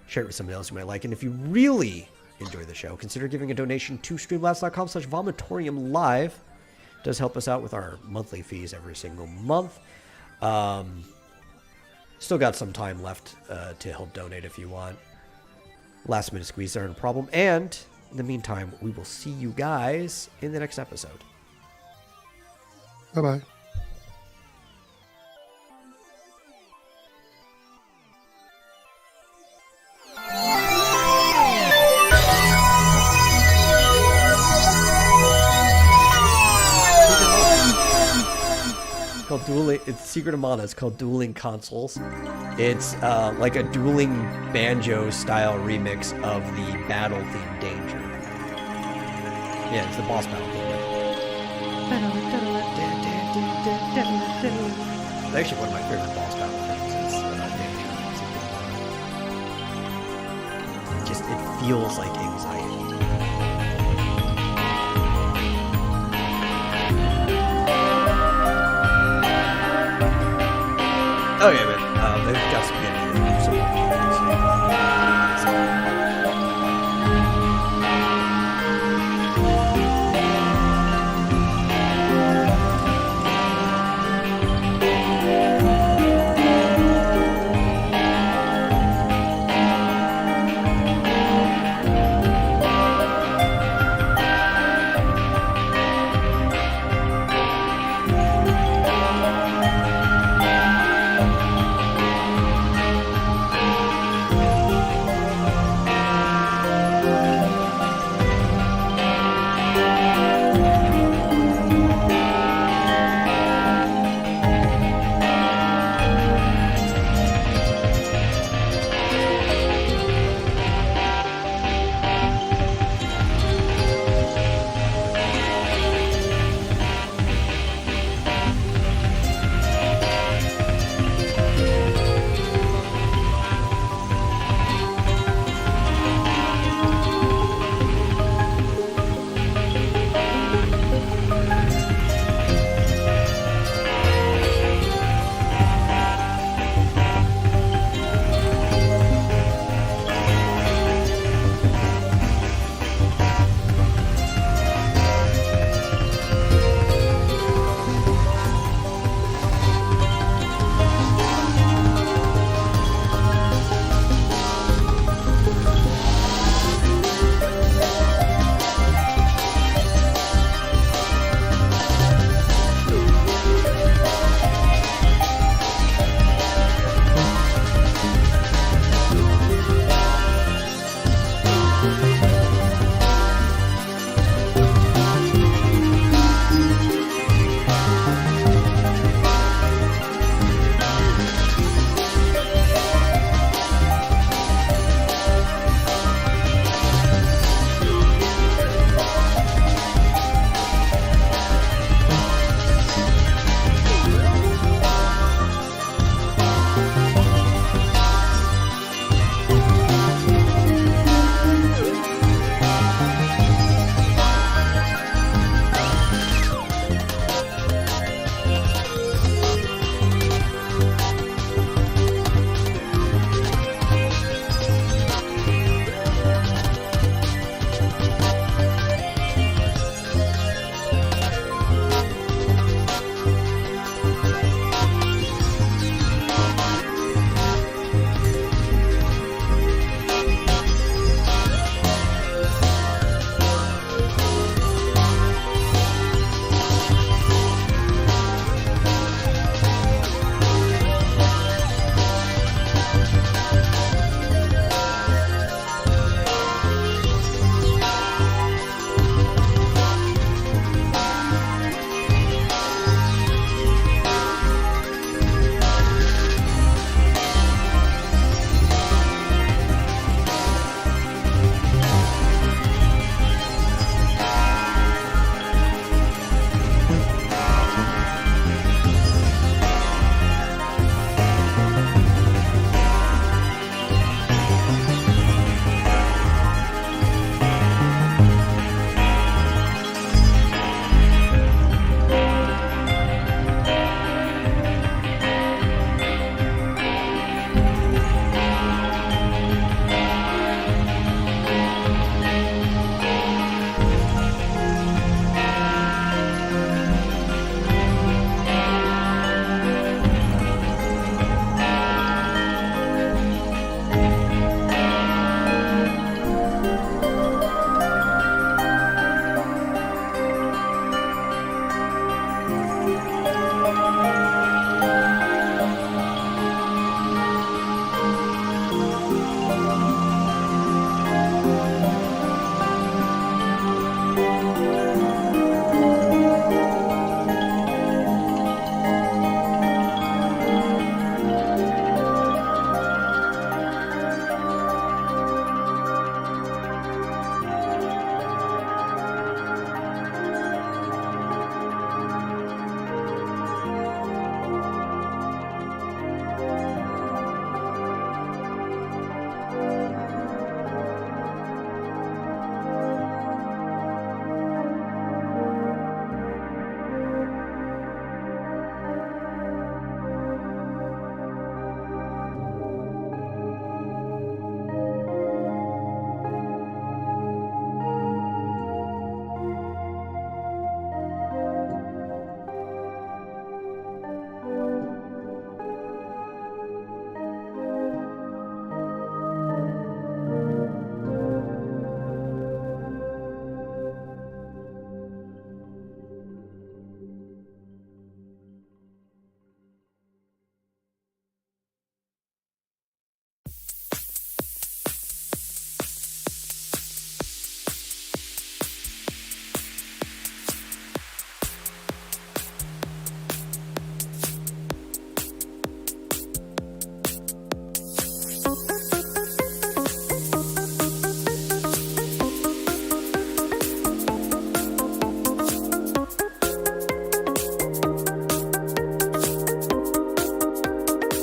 share it with somebody else you might like. And if you really enjoy the show, consider giving a donation to streamlabs.com/vomitorium live. does help us out with our monthly fees every single month. Still got some time left to help donate if you want. Last minute squeeze aren't a problem. And in the meantime, we will see you guys in the next episode. Bye-bye. Called dueling. It's Secret of Mana. It's called Dueling Consoles. It's like a dueling banjo style remix of the battle theme Danger. Yeah, it's the boss battle theme. It's actually one of my favorite boss battle themes. Is Danger. It feels like anxiety. Okay, man. They've got some good